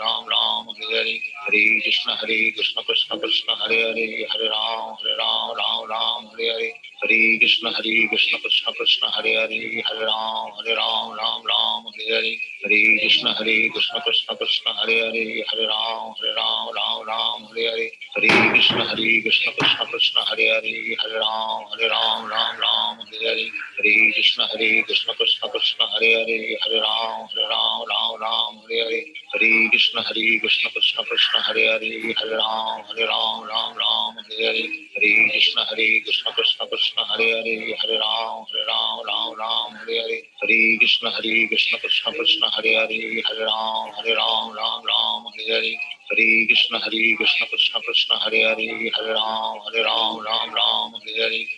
Hare Hare Hare Krishna Krishna Krishna Hare Hare Hare Ram Hare Hare Hare Krishna Krishna Krishna Hare Hare Hare Ram Hare Hare Hare Krishna Krishna Krishna Hare Hare Hare Ram Hare Hare Hare Krishna Krishna Krishna Hare Hare Hare Ram Hare Hare Hare Krishna Krishna Krishna Hare Hare Hare Ram Hare Hare Hare Krishna Krishna Krishna Hare Hare Hare Ram Hare Hare Hare Krishna Krishna Krishna Hare Hare Hare Ram Hare Hare Hare Krishna Krishna Krishna Hare Hare Hare Ram Hare Hare Hare Krishna Krishna Krishna Hare Hare Hare Ram Hare Hare Hare Krishna Krishna Krishna Hare Hare Hare Ram Hare Hare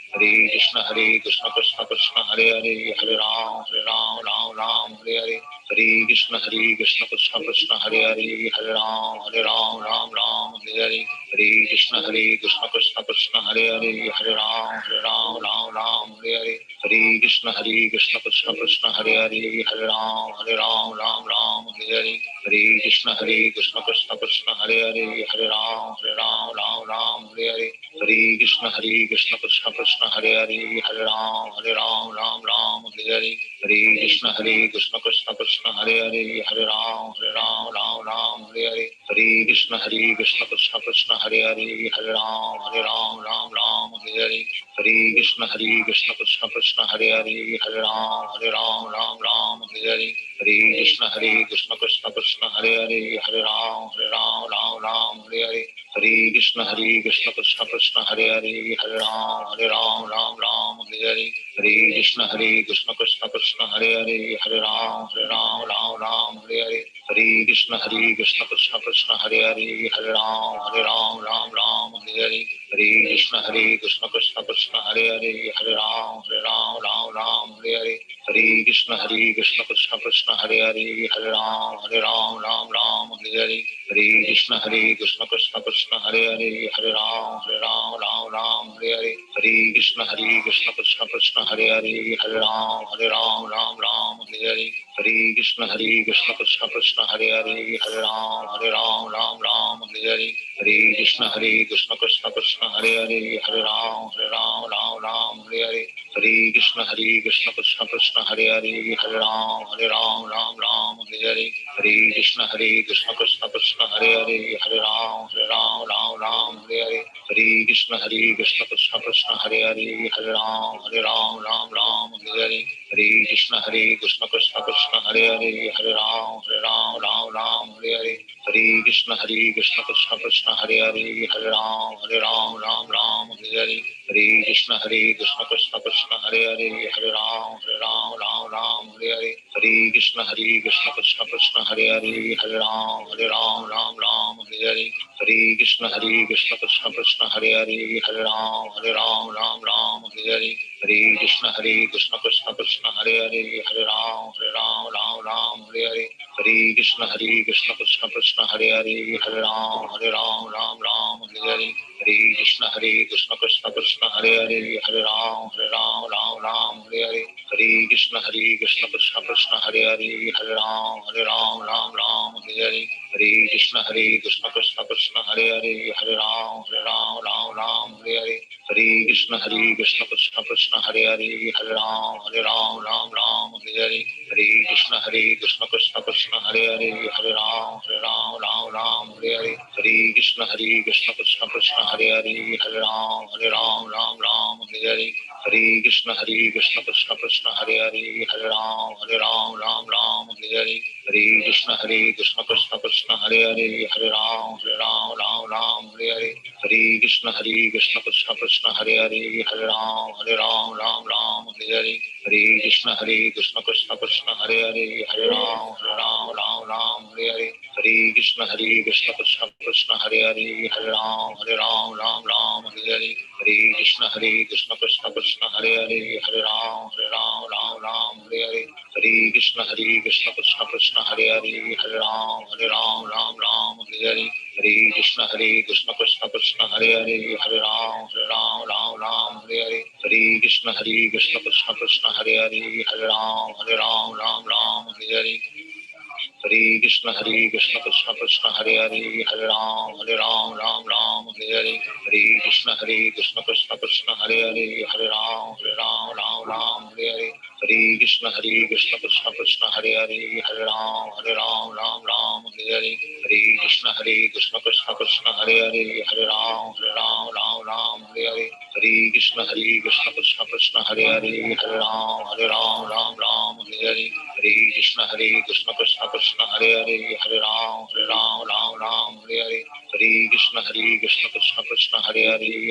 Hare Krishna Krishna Krishna Hare Hare Hare Ram Hare Hare Hare Krishna Krishna Krishna Hare Hare Hare Ram Hare Hare Hare Krishna Krishna Krishna Hare Hare Hare Ram Hare Hare Hare Krishna Krishna Krishna Hare Hare Hare Ram Hare Hare Hare Krishna Krishna Krishna Hare Hare Hare Ram Hare Hare Hare Krishna Krishna Krishna Hare Hare Hare Ram Hare Hare Hare Krishna Krishna Krishna Hare Hare Hare Ram Hare Hare Hare Krishna Krishna Krishna Hare Hare Hare Ram Hare Hare Hare Krishna Krishna Krishna Hare Hare Hare Ram Hare Hare Hare Krishna Krishna Krishna Hare Hare Hare Ram Hare Hare Hare Krishna Krishna Krishna Hare Hare Hare Ram Hare Hare Hare Krishna Krishna Krishna Hare Hare Hare Ram Hare Hare Hare Hare Krishna Krishna Krishna Hare Hare Hare Ram Ram Ram Hare Hare Hare Krishna Krishna Krishna Hare Hare Hare Ram Ram Ram Hare Hare Hare Krishna Krishna Krishna Hare Hare Hare Ram Ram Ram Hare Hare Hare Krishna Krishna Krishna Hare Hare Hare Ram Ram Hare Hare Hare Krishna Krishna Krishna Hare Hare Hare Ram Ram Hare Hare Hare Krishna Krishna Krishna Hare Hare Hare Ram Ram Hare Hare Hare Krishna Krishna Krishna Hare Hare Hare Ram Ram Hare Hare Hare Krishna Krishna Krishna Hare Hare Hare Ram Ram Hare Hare Hare Krishna Krishna Krishna Hare Hare Hare Ram Ram Hare Hare Hare Krishna Krishna Krishna Hare Hare Hare Ram Ram Hare Hare Hare Krishna Krishna Krishna Hare Hare Hare Ram Ram Hare Hare Hare Krishna Krishna Krishna Hare Hare Hare Ram Ram Hare Hare Hare Krishna Krishna Krishna Hare Hare Hare Ram Ram Hare Hare Hare Krishna Krishna Krishna Hare Hare Hare Ram Ram Hare Hare Hare Krishna Krishna Krishna Hare Hare Hare Ram Ram Hare Hare Hare Krishna Krishna Krishna Hare Hare Hare Ram Ram Hare Hare Hare Krishna Krishna Krishna Hare Hare Hare Ram Ram Hare Hare Hare Krishna Krishna Krishna Hare Hare Hare Ram Ram Hare Hare Hare Krishna Krishna Krishna Hare Hare Hare Ram Ram Hare Hare Hare Krishna Krishna Krishna Hare Hare Hare Ram Ram Hare Hare Hare Krishna Krishna Krishna Hare Hare Hare Ram Ram Hare Hare Hare Krishna Krishna Krishna Hare Hare Hare Ram Ram Hare Hare Hare Krishna Krishna Krishna Hare Hare Hare Ram Ram Hare Hare Hare Krishna Krishna Krishna Hare Hare Hare Ram Ram Hare Hare Hare Krishna Krishna Krishna Hare Hare Hare Ram Ram Hare Hare Hare Krishna Krishna Krishna Hare Hare Hare Ram Ram Hare Hare Hare Krishna Krishna Krishna Hare Hare Hare Ram Ram Hare Hare Hare Krishna Krishna Krishna Hare Hare Hare Ram Ram Hare Hare Hare Krishna Krishna Krishna Hare Hare Hare Ram Ram Hare Hare Hare Krishna Krishna Krishna Hare Hare Hare Ram Ram Hare Hare Hare Krishna Krishna Krishna Hare Hare Hare Ram Ram Hare Hare Hare Krishna Krishna Krishna Hare Hare Hare Ram Ram Hare Hare Hare Krishna Krishna Krishna Hare Hare Hare Ram Ram Hare Hare Hare Krishna Krishna Krishna Hare Hare Hare Ram Ram Hare Hare Hare Krishna Krishna Krishna Hare Hare Hare Ram Ram Hare Hare Hare Krishna Krishna Krishna Hare Hare Hare Ram Ram Hare Hare Hare Krishna Krishna Krishna Hare Hare Hare Ram Ram Hare Hare Hare Krishna Krishna Krishna Hare Hare Hare Ram Ram Hare Hare Hare Krishna Krishna Krishna Hare Hare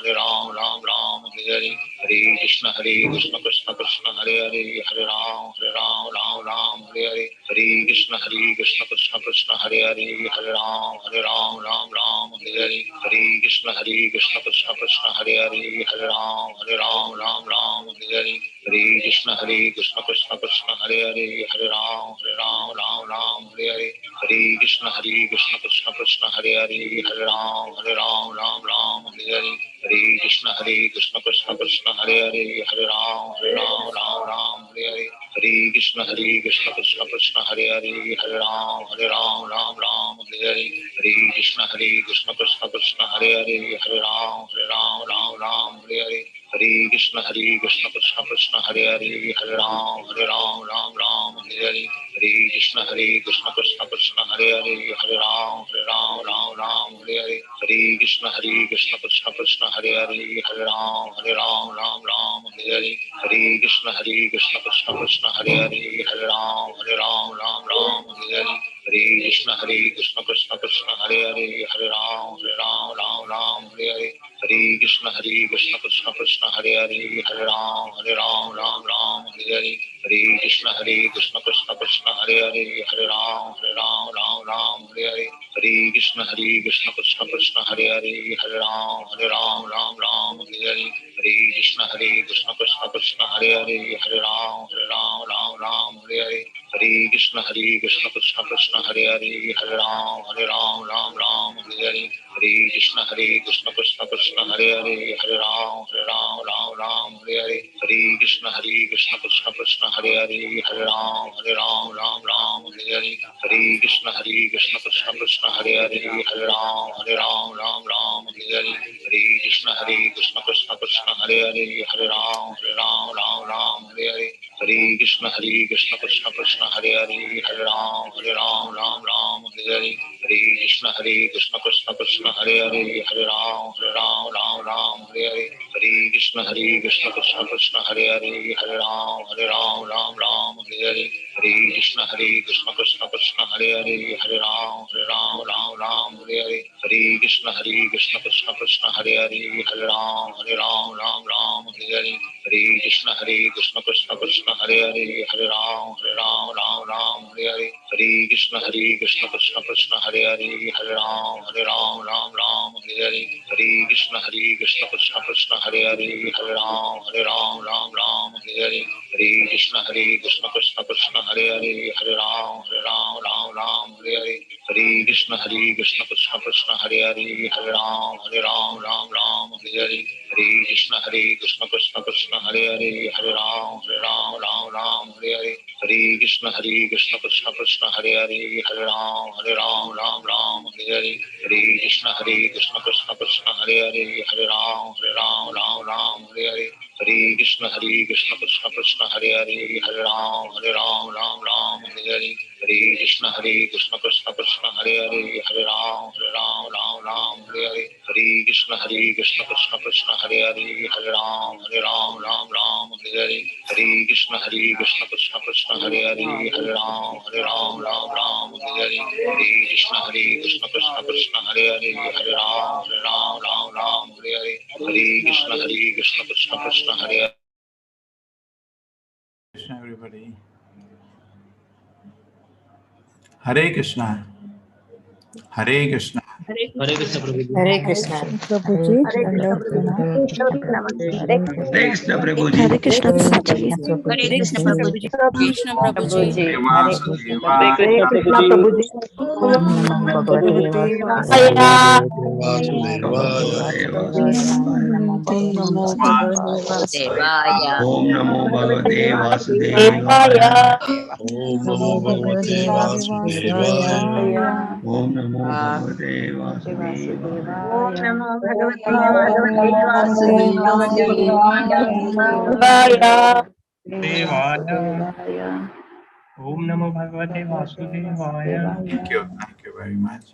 Hare Ram Ram Hare Hare Hare Krishna Krishna Krishna Hare Hare Hare Ram Ram Hare Hare Hare Krishna Krishna Krishna Hare Hare Hare Ram Ram Hare Hare Hare Krishna Krishna Krishna Hare Hare Hare Ram Ram Hare Hare Hare Krishna Krishna Krishna Hare Hare Hare Ram Ram Hare Hare Hare Krishna Krishna Krishna Hare Hare Hare Ram Ram Hare Hare Hare Krishna Krishna Krishna Hare Hare Hare Ram Ram Hare Hare Hare Krishna Krishna Krishna Hare Hare Hare Ram Ram Hare Hare Hare Krishna Krishna Krishna Hare Hare Hare Ram Ram Hare Hare Hare Krishna Krishna Krishna Hare Hare Hare Ram Ram Hare Hare Hare Krishna Krishna Krishna Hare Hare Hare Ram Ram Hare Hare Hare Krishna Krishna Krishna Hare Hare Hare Ram Ram Hare Hare Hare Krishna Krishna Krishna Hare Hare Hare Ram Ram Hare Hare Hare Krishna Krishna Krishna Hare Hare Hare Ram Ram Hare Hare Hare Krishna Krishna Krishna Hare Hare Hare Ram Ram Hare Hare Hare Hare Krishna Krishna Krishna Hare Hare Hare Ram Ram Ram Hare Hare Hare Krishna Krishna Krishna Hare Hare Hare Ram Ram Hare Hare Hare Krishna Krishna Krishna Hare Hare Hare Ram Ram Hare Hare Hare Krishna Krishna Krishna Hare Hare Hare Ram Ram Hare Hare Hare Krishna Krishna Krishna Hare Hare Hare Ram Ram Hare Hare Hare Krishna Krishna Krishna Hare Hare Hare Ram Ram Hare Hare Hare Krishna Krishna Krishna Hare Hare Hare Ram Ram Hare Hare Hare Krishna Krishna Krishna Hare Hare Hare Ram Ram Hare Hare Hare Krishna Krishna Krishna Hare Hare Hare Ram Ram Hare Hare Hare Krishna Krishna Krishna Hare Hare Hare Ram Ram Hare Hare Hare Krishna Krishna Krishna Hare Hare Hare Ram Ram Hare Hare Hare Krishna Krishna Krishna Hare Hare Hare Ram Ram Hare Hare Hare Krishna Krishna Krishna Hare Hare Hare Ram Ram Hare Hare Hare Krishna Krishna Krishna Hare Hare Hare Ram Hare Hare Hare Krishna Krishna Krishna Hare Hare Hare Ram Hare Hare Hare Krishna Krishna Krishna Hare Hare Hare Ram Hare Hare Hare Krishna Krishna Krishna Hare Hare Hare Ram Hare Hare Hare Krishna Krishna Krishna Hare Hare Hare Ram Hare Hare Hare Krishna Krishna Krishna Hare Hare Hare Ram Hare Hare Hare Krishna Krishna Krishna Hare Hare Hare Ram Hare Hare Hare Krishna Krishna Krishna Hare Hare Hare Ram Hare Hare Hare Krishna Krishna Krishna Hare Hare Hare Ram Hare Hare Hare Krishna Krishna Krishna Hare Hare Hare Ram Hare Hare Hare Krishna Krishna Krishna Hare Hare. Krishna, everybody. Hare Krishna. Hare Krishna. Hare Krishna Prabhuji. Hare Krishna. Prabhuji, Hare Krishna. Hare Krishna Prabhuji. Hare Krishna Prabhuji. Hare Hare Krishna Prabhuji. Krishna Prabhuji. Prabhuji. Hare Hare Krishna Prabhuji. Om Namo Bhagavate Vasudevaya. Om Namo Bhagavate Vasudevaya. Om Namo Bhagavate Devaya. Vasudevaya. Om Namo Bhagavate Vasudevaya. Om Namo Bhagavate Om Vasudevaya. Namo Bhagavate Devaya. Devaya. Om Namo Bhagavate Vasudevaya. Thank you. Thank you very much.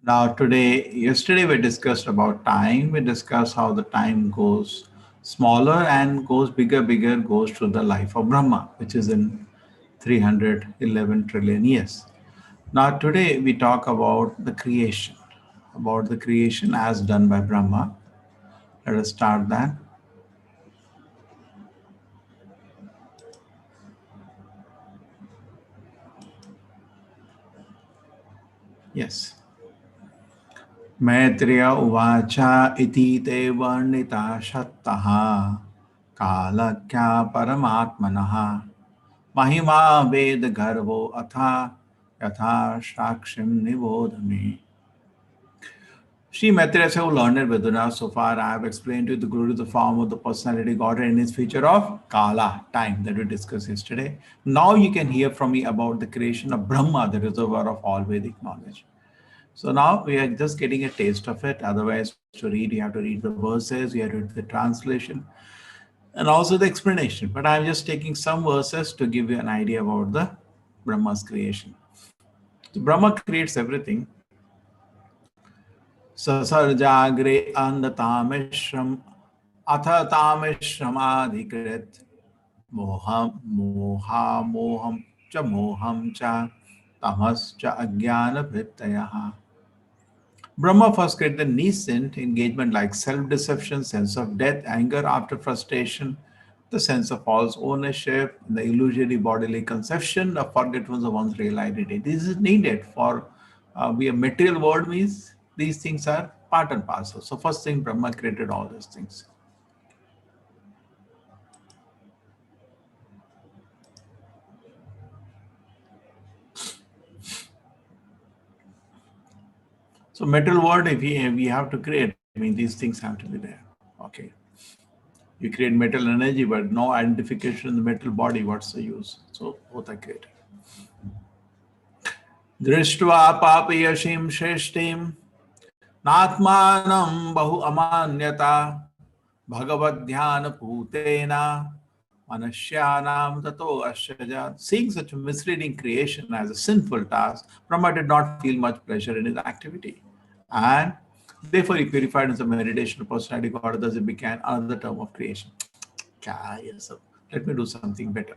Now yesterday we discussed about time. We discussed how the time goes smaller and goes bigger, goes to the life of Brahma, which is in 311 trillion years. Now today we talk about the creation as done by Brahma. Let us start that. Yes. Maitreya uvacha iti te varnita shattaha kalakya paramatmanaha mahima ved garvo atha yatha shakshim nivodhami. Sri Maitreya said, "O learned Vidura, so far I have explained to you the glory of the form of the personality Godhead and its feature of Kala, time, that we discussed yesterday. Now you can hear from me about the creation of Brahma, the reservoir of all Vedic knowledge." So now we are just getting a taste of it. Otherwise, to read, you have to read the verses, you have to read the translation, and also the explanation. But I'm just taking some verses to give you an idea about the Brahma's creation. So Brahma creates everything. Sasarjagre andatameshram athatameshramadhikrit moham cha tamas cha ajnana vrittayaha. Brahma first created the nascent engagement like self-deception, sense of death, anger after frustration, the sense of false ownership, the illusory bodily conception, the forgetfulness of one's real identity. This is needed for a material world means these things are part and parcel. So first thing, Brahma created all these things. So metal world, if we have to create, I mean, these things have to be there. Okay. You create metal energy, but no identification in the metal body, what's the use? So both are created. Drishtva papayashim shreshtim natmanam bahu amanyata bhagavad dhyana putena manashyanam tato ashajat. Seeing such a misleading creation as a sinful task, Brahma did not feel much pleasure in his activity. And therefore he purified his meditation of personality God, thus it became another term of creation. Yes, let me do something better.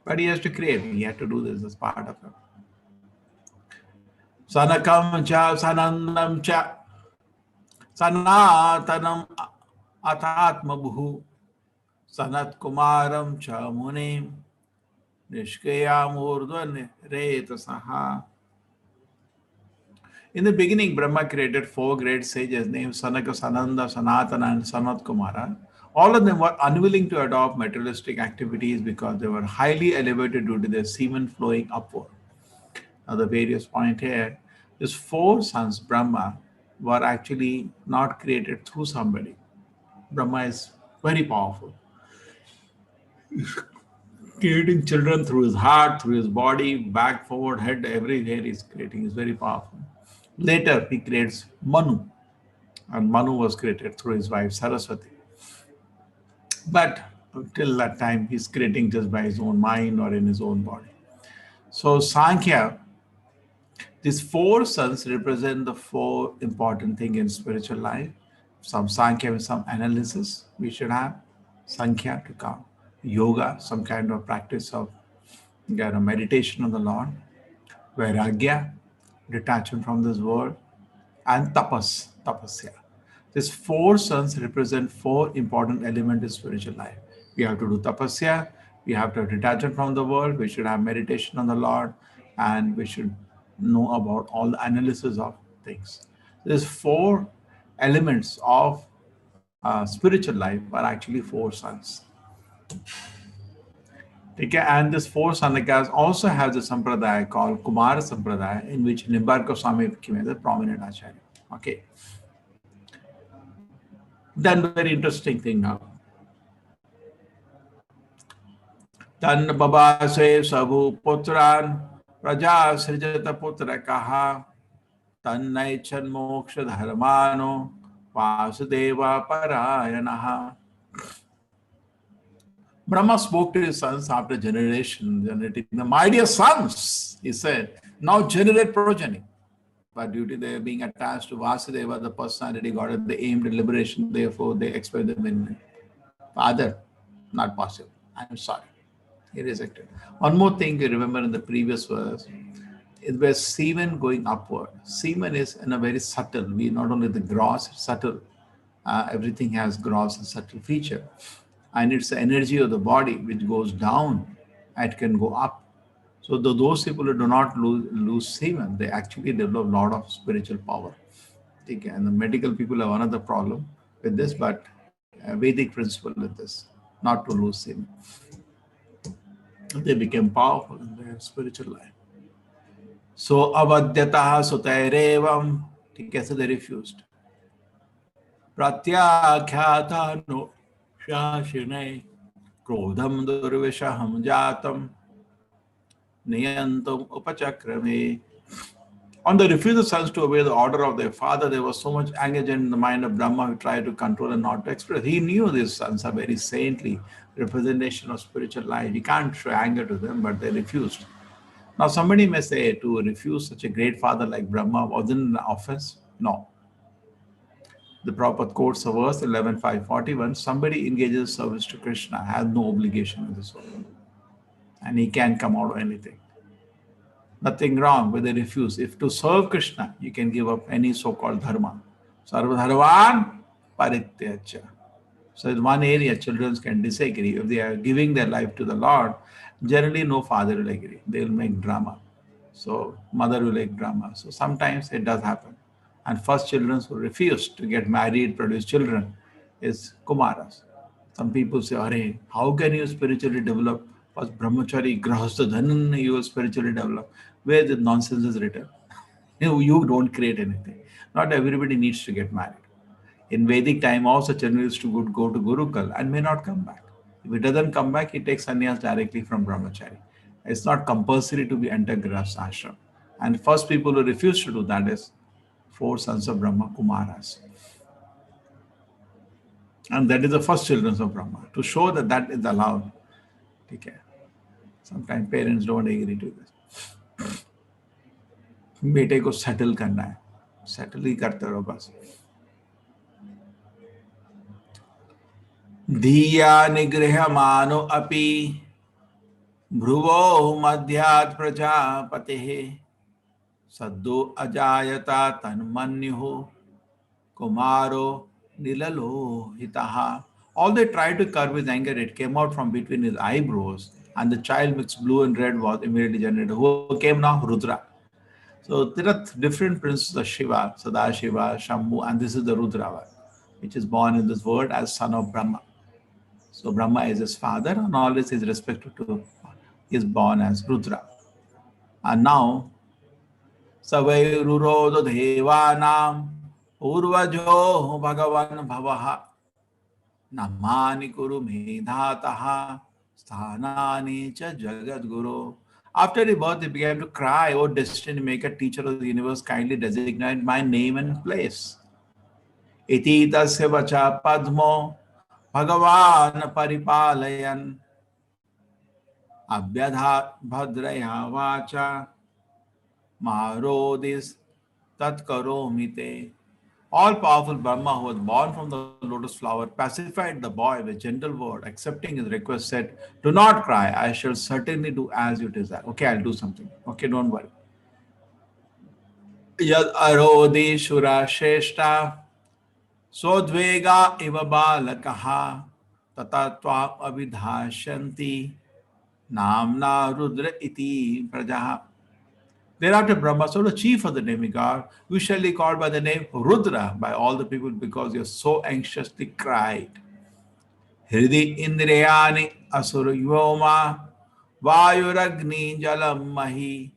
But he has to create, he had to do this as part of it. Sanakam cha sanandam cha sanatanam atatma bhuhu sanat kumaram cha munim nishkayam urdvan retasaha. In the beginning, Brahma created 4 great sages named Sanaka, Sananda, Sanatana, and Sanat Kumara. All of them were unwilling to adopt materialistic activities because they were highly elevated due to their semen flowing upward. Now, the various point here, these 4 sons, Brahma, were actually not created through somebody. Brahma is very powerful. Creating children through his heart, through his body, back, forward, head, everywhere he's creating. Is very powerful. Later, he creates Manu, and Manu was created through his wife Saraswati. But till that time, he's creating just by his own mind or in his own body. So Sankhya, these 4 sons represent the 4 important things in spiritual life. Some Sankhya with some analysis we should have. Sankhya to count. Yoga, some kind of practice of meditation on the Lord. Vairagya, detachment from this world. And tapas, tapasya. These 4 sons represent 4 important elements in spiritual life. We have to do tapasya, we have to have detachment from the world, we should have meditation on the Lord, and we should know about all the analysis of things. These 4 elements of spiritual life are actually 4 sons. Okay, and this 4 Sanakas also have the sampradaya called Kumara Sampradaya, in which Nimbarka Goswami became the prominent acharya. Okay. Then very interesting thing now. Tan Baba se Sabu Putran Raja Srijata Putra Kaha Tan Naichan Moksha Dharmano Vasudeva Parayanaha. Brahma spoke to his sons after generating them. My dear sons, he said, now generate progeny. But due to their being attached to Vasudeva, the personality God, they aimed at liberation, therefore they expelled them in. Father, not possible. I'm sorry. He rejected. One more thing you remember in the previous verse, it was semen going upward. Semen is in a very subtle, we not only the gross, it's subtle. Everything has gross and subtle feature. And it's the energy of the body which goes down, it can go up. So those people who do not lose semen, they actually develop a lot of spiritual power. Okay, and the medical people have another problem with this, but a Vedic principle with this, not to lose semen. They became powerful in their spiritual life. So avadyataha sutairevam, so they refused. Pratyakhyata no shashinai krodham durvishaham jatam niyantam upachakrame. On the refusal sons to obey the order of their father, there was so much anger in the mind of Brahma who tried to control and not to express. He knew these sons are very saintly representation of spiritual life. He can't show anger to them, but they refused. Now somebody may say to refuse such a great father like Brahma wasn't an offense. No. The Prabhupada quotes a verse 11.541, somebody engages service to Krishna has no obligation in this world. And he can come out of anything. Nothing wrong with they refuse. If to serve Krishna, you can give up any so-called dharma. Sarva dharman parityacha. So in one area, children can disagree. If they are giving their life to the Lord, generally no father will agree. They will make drama. So mother will make drama. So sometimes it does happen. And first children who refuse to get married, produce children, is Kumaras. Some people say, Arey, how can you spiritually develop? First brahmachari, grahastha, then you will spiritually develop. Where the nonsense is written. You don't create anything. Not everybody needs to get married. In Vedic time, also children used to go to Gurukul and may not come back. If it doesn't come back, he takes sannyas directly from brahmachari. It's not compulsory to be enter Grihastha ashram. And first people who refuse to do that is 4 sons of Brahma, Kumaras. And that is the first children of Brahma. To show that that is allowed. Okay. Sometimes parents don't agree to this. बेटे को settle करना है, settle ही करते रहो बस. धिया निगृह्यमानो अपि भ्रुवो मध्यात् प्रजापतेः सद्यो अजायता तन्मन्युः कुमारो निललोहितः. All they tried to curb his anger, it came out from between his eyebrows, and the child mixed blue and red was immediately generated. Who came now? Rudra. So there are different princes of Shiva, Sadashiva, Shambhu, and this is the Rudra, which is born in this world as son of Brahma. So Brahma is his father, and always is respected to, is born as Rudra. And now, Savai Rurodo Devanam Urvajo Bhagavan Bhavaha Namani Kuru Medhataha Sthanani Cha Jagat Guru. After his birth, he began to cry, "O destiny maker, teacher of the universe, kindly designate my name and place." Iti tasya vacha padmo Bhagavan paripalayan Abhyadhat bhadraya vacha Maharodis tat karomite. All-powerful Brahma, who was born from the lotus flower, pacified the boy with gentle word. Accepting his request, said, "Do not cry. I shall certainly do as you desire." Okay, I'll do something. Okay, don't worry. Yad arodi shura sheshta sodvega iva balakaha tatatva abhidhashanti namna rudra iti prajaha. Thereafter, Brahma, so the chief of the demigod, you shall be called by the name Rudra by all the people because you so anxiously cried. Hridi indriyani asura yoma vayuragni jalam mahi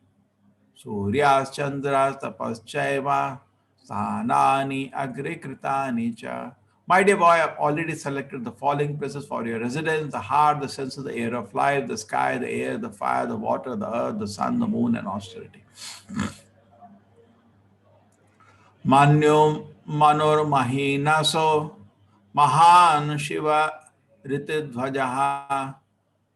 suryas chandras tapaschaiva sanani agre kritani cha. My dear boy, I have already selected the following places for your residence: the heart, the senses, the air of life, the sky, the air, the fire, the water, the earth, the sun, the moon, and austerity. Manyum manor mahinaso mahan shiva ritidvajaha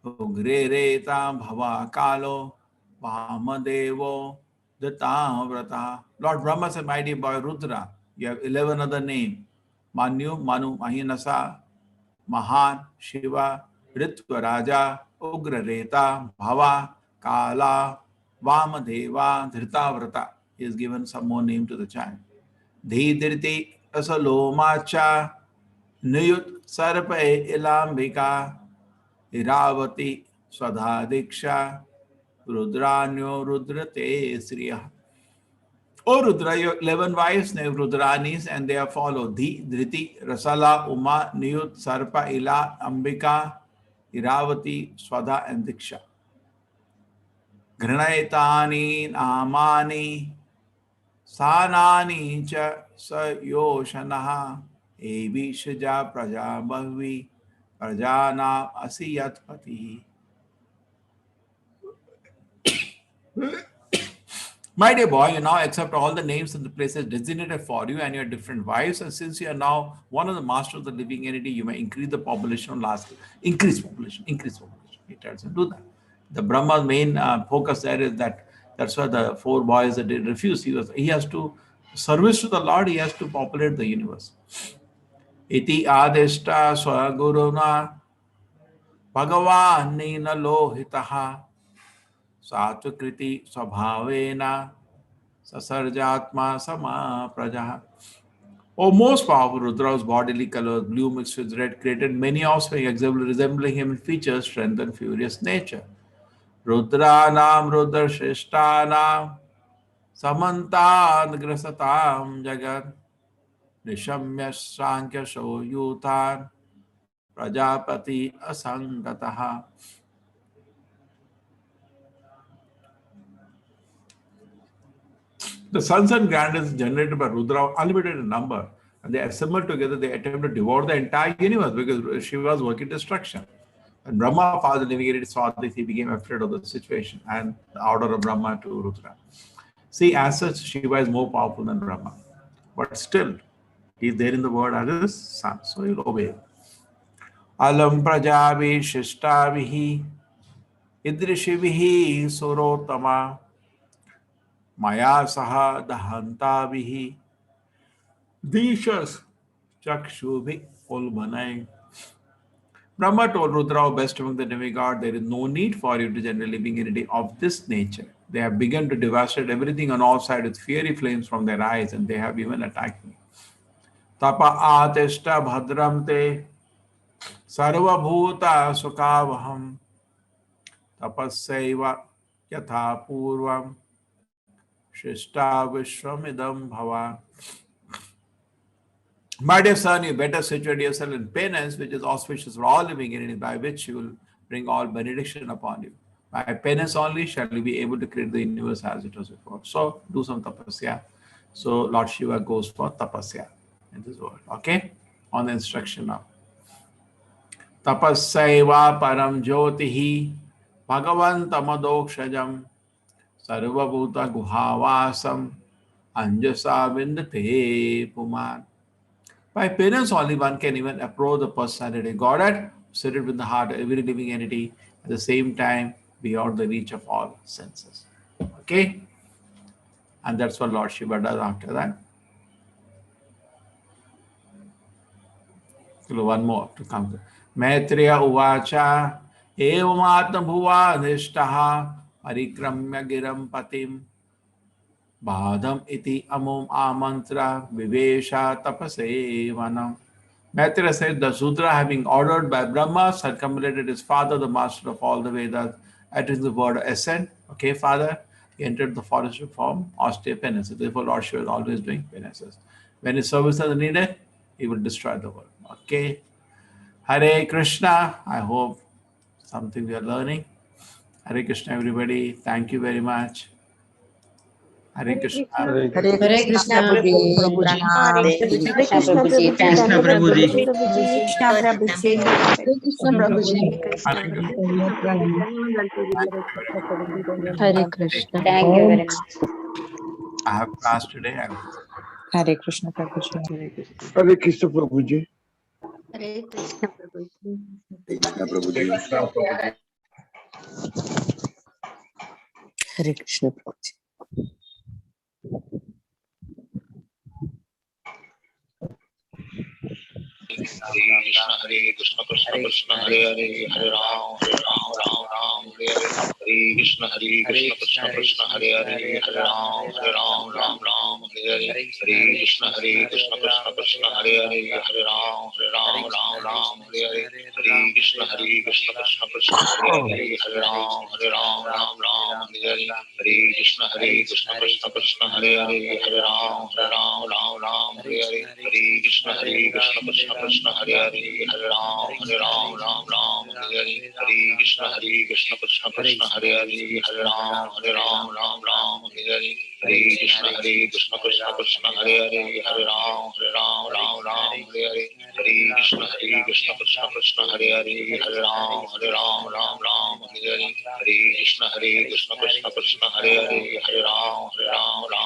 ugre reta bhava kalo vamadevo datavrata. Lord Brahma said, "My dear boy Rudra, you have 11 other names. Manu, Mahinasa, Mahan, Shiva, Ritva Raja, Ugra Reta, Bhava, Kala, Vamadeva, Dhritavrata." He has given some more name to the child. Dhidriti Asalomacha, Niyut Sarpe Ilambika, Iravati Swadhadiksha, Rudranyo Rudrate Sriya. O Rudra, your 11 wives named Rudranis, and they are followed: Dhi, Dhriti, Rasala, Uma, Niyut, Sarpa, Ila, Ambika, Iravati, Swadha, and Diksha. Ghranaitani Namani Sanani cha Sayoshanaha Evi Shaja Praja Bahvi Prajana Asiyat Pati. My dear boy, you now accept all the names and the places designated for you and your different wives, and since you are now one of the masters of the living entity, you may increase the population lastly. Increase population. He tells him, do that. The Brahma's main focus there is that's why the 4 boys that did refuse. He has to service to the Lord, he has to populate the universe. Iti adeshta swaguruna Bhagavan nina lohitaha Satvakriti Swabhavena Sasarjatma Sama Prajaha. O most powerful Rudra's bodily colors, blue mixed with red, created many offspring resembling him in features, strength, and furious nature. Rudranam Rudra Shrishtanam Samantan Grasatam Jagat Nishamya Sankya Shoyutan Prajapati Asangataha. The sons and grandsons generated by Rudra, unlimited in number, and they assembled together. They attempted to devour the entire universe because Shiva was working destruction. And Brahma, father living saw this, he became afraid of the situation and the order of Brahma to Rudra. See, as such, Shiva is more powerful than Brahma, but still, he is there in the world as his son, so he'll obey. Alam prajavi shishtavihi idrishivihi surotama maya saha dahantavihi dishas chakshubhi ulmanai. Brahma told Rudra, O best among the demigods, there is no need for you to generate living entity of this nature. They have begun to devastate everything on all sides with fiery flames from their eyes, and they have even attacked me. Tapa atishta bhadram te sarva bhuta sukavaham tapassaiva yatha purvam shishta vishwamidam bhava. My dear son, you better situate yourself in penance, which is auspicious for all living entities, by which you will bring all benediction upon you. By penance only shall you be able to create the universe as it was before. So do some tapasya. So Lord Shiva goes for tapasya in this world. Okay? On the instruction now. Tapassaiva param jyotihi bhagavan tamadokshajam sarvabhuta guhavasam anjasa vindate puman. By penance only one can even approach the personality Godhead, seated within the heart of every living entity, at the same time beyond the reach of all senses. Okay? And that's what Lord Shiva does after that. So one more to come. Maitreya uvacha evamatma bhuva adhishtaha parikramya giram patim badam iti amum amantra vivesha tapase vanam. Maitreya said the Sudra, having ordered by Brahma, circumambulated his father, the master of all the Vedas, uttering the word ascent. Okay, father, he entered the forest to perform austere penances. Therefore, Lord Shiva is always doing penances. When his service is needed, he will destroy the world. Okay. Hare Krishna. I hope something we are learning. Hare Krishna, everybody. Thank you very much. Hare Krishna. Hare Hare Krishna Krishna, Prabhuji, Prabhuji. Pranam. Hare Hare Krishna, Hare Krishna Krishna Prabhuji. Prabhuji, Prabhuji, Thank Krishna you, Dhanava Prabhuji. Prabhuji. Prabhuji, Hare Krishna Krishna, Prabhuji, Hare Krishna Prabhuji. Hare Krishna Hare Hare Krishna. Krishna Prabhuji, Dhanava Prabhuji, Hare Dhanava Prabhuji. Krishna. Thank you very much. I have class today. I will. Hare Krishna Prabhuji. Hare Krishna Prabhuji. Hare Krishna Prabhuji. Krishna Prabhuji. Hare Krishna Prabhuji. Hare Krishna Krishna Krishna Hare Hare Hare Ram Ram Ram Hare Hare Hare Krishna Krishna Krishna Hare Hare Hare Ram Ram Hare Hare Hare Krishna Krishna Krishna Hare Hare Hare Ram Ram Hare Hare Hare Krishna Krishna Krishna Hare Hare Hare Ram Ram Hare Hare Hare Krishna Krishna Krishna Hare Hare Hare Ram Ram Hare Hare Hare Krishna Krishna Krishna Hare Hare Hare Ram Ram Hare Hare Hare Krishna Krishna Krishna Hare Hare Hare Ram Ram Hare Hare Hare Krishna Krishna Krishna Hare Hare Hare Ram Hare Hare Hare Krishna Krishna Krishna Hare Hare Hare Ram Hare Hare Hare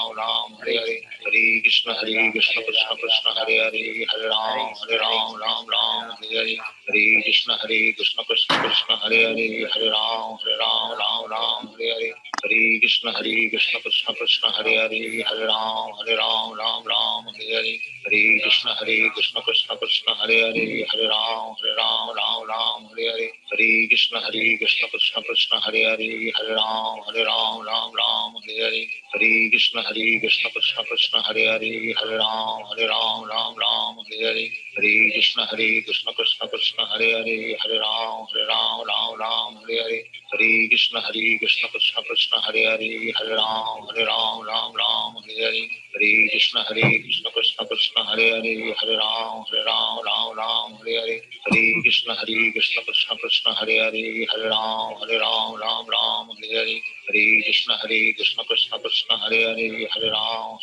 Krishna Krishna Krishna Hare Hare Hare Ram Hare Hare Hare Krishna Krishna Krishna Hare Hare Hare Ram Hare Hare Hare Krishna Krishna Krishna Hare Hare Hare Ram Hare Hare Hare Krishna Krishna Krishna Hare Hare Hare Ram Hare Hare Hare Krishna Krishna Krishna Hare Hare Hare Ram Hare Hare Hare Krishna Krishna Krishna Hare Hare Hare Ram Hare Hare Hare Krishna Krishna Krishna Hare Hare Hare Ram Hare Hare Hare Krishna Krishna Krishna Hare Hare Hare Ram Hare Hare Hare Krishna Krishna Krishna Hare Hare Hare Ram Hare Hare Hare Krishna Krishna Krishna Hare Hare Hare Ram Hare Hare Hare Krishna Krishna Krishna Hare Hare Hare Ram Hare Hare Hare Hare Krishna Krishna Krishna Hare Hare Hare Ram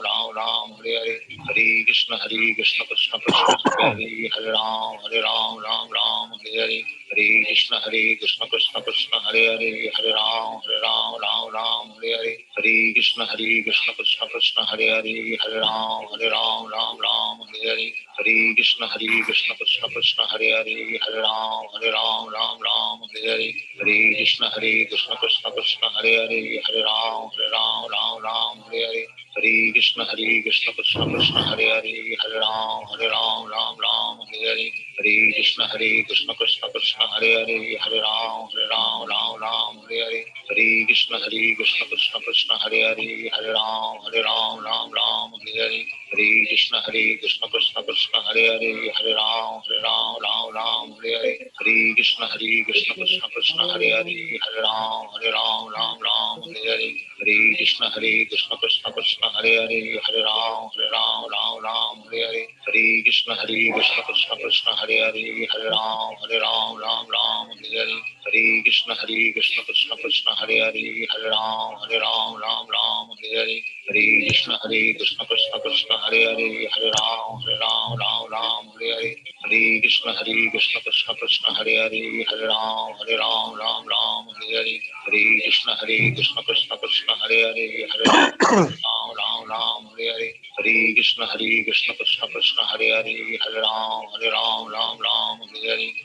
Ram Ram Hare Hare Hare Krishna Krishna Krishna Hare Hare Hare Ram Ram Hare Hare Hare Krishna Krishna Krishna Hare Hare Hare Ram Ram Hare Hare Hare Krishna Krishna Krishna Hare Hare Hare Ram Ram Hare Hare Hare Krishna Krishna Krishna Hare Hare Hare Ram Ram Hare Hare Hare Krishna Krishna Krishna Hare Hare Hare Ram Hare Hare Hare Krishna Krishna Krishna Hare Hare Hare Ram Hare Hare Hare Krishna Krishna Krishna Hare Hare Hare Ram Hare Hare Hare Krishna Krishna Krishna Hare Hare Hare Ram Hare Hare Hare Krishna Krishna Krishna Hare Hare Hare Ram Hare Hare Hare Krishna Krishna Krishna Hare Hare Hare Ram Hare Hare Hare Krishna Krishna Krishna Hare Hare Hare Ram Hare Hare Hare Krishna Krishna Krishna Hare Hare Hare Ram Hare Hare Hare Krishna Krishna Krishna Hare Hare Hare Ram Hare Hare Hare Krishna Krishna Krishna Hare Hare Hare Ram Hare Hare Hare Krishna Krishna Krishna Hare Hare Hare Ram Hare Hare Hare Krishna Krishna Krishna Hare Hare Hare Ram Hare Hare Hare Krishna Krishna Krishna Hare Hare Hare Ram Hare Hare Hare Krishna Krishna Krishna Hare Hare Hare Ram Hare Hare Hare Krishna Krishna Krishna Hare Hare Hare Ram Hare Hare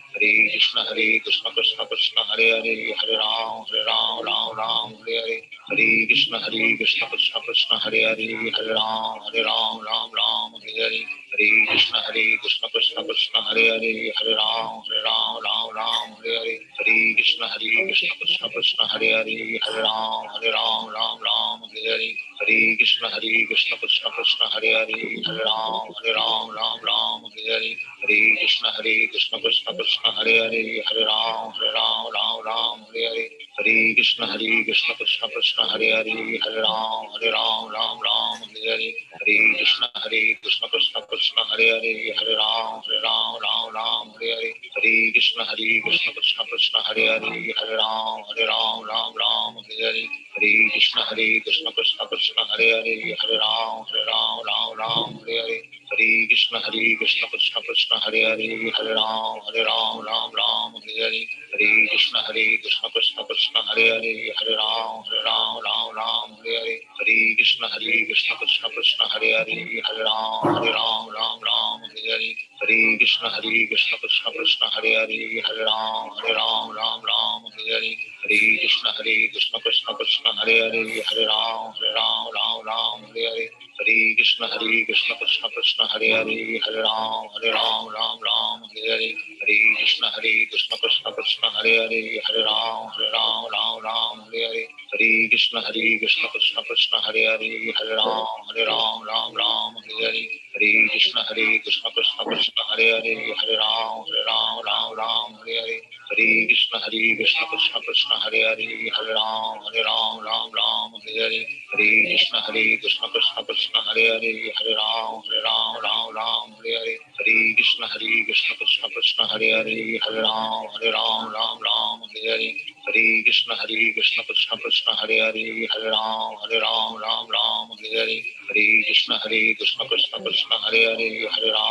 Hare Krishna Krishna Krishna Hare Hare Hare Ram Hare Hare Hare Krishna Krishna Krishna Hare Hare Hare Ram Hare Hare Hare Krishna Krishna Krishna Hare Hare Hare Ram Hare Hare Hare Krishna Krishna Krishna Hare Hare Hare Ram Hare Hare Hare Krishna Krishna Krishna Hare Hare Hare Ram Hare Hare Hare Krishna Krishna Krishna Hare Hare Hare Ram Hare Hare Hare Krishna Krishna Krishna Hare Hare Hare Ram Hare Hare Hare Krishna Krishna Krishna Hare Hare Hare Ram Hare Hare Hare Krishna Krishna Krishna Hare Hare Hare Ram Hare Hare Hare Krishna Krishna Krishna Hare Hare Hare Ram Hare Hare Hare Krishna Krishna Krishna Hare Hare Hare Ram Hare Hare Hare Krishna Krishna Krishna Hare Hare Hare Ram Hare Hare Hare Krishna Krishna Krishna Hare Hare Hare Ram Hare Hare Hare Krishna Krishna Krishna Hare Hare Hare Ram Hare Hare Hare Krishna Krishna Krishna Hare Hare Hare Ram Hare Hare Hare Krishna Krishna Krishna Hare Hare Hare Ram Hare Hare Hare Krishna Krishna Krishna Hare Hare Hare Ram Hare Hare Hare Krishna Krishna Krishna Hare Hare Hare Ram Hare Hare Hare Krishna Krishna Krishna Hare Hare Hare Ram Hare Hare Hare Krishna Krishna Krishna Hare Hare Hare Ram Hare Hare Hare Krishna Krishna Krishna Hare Hare Hare Ram Hare Hare Hare Krishna Krishna Krishna Hare Hare Hare Ram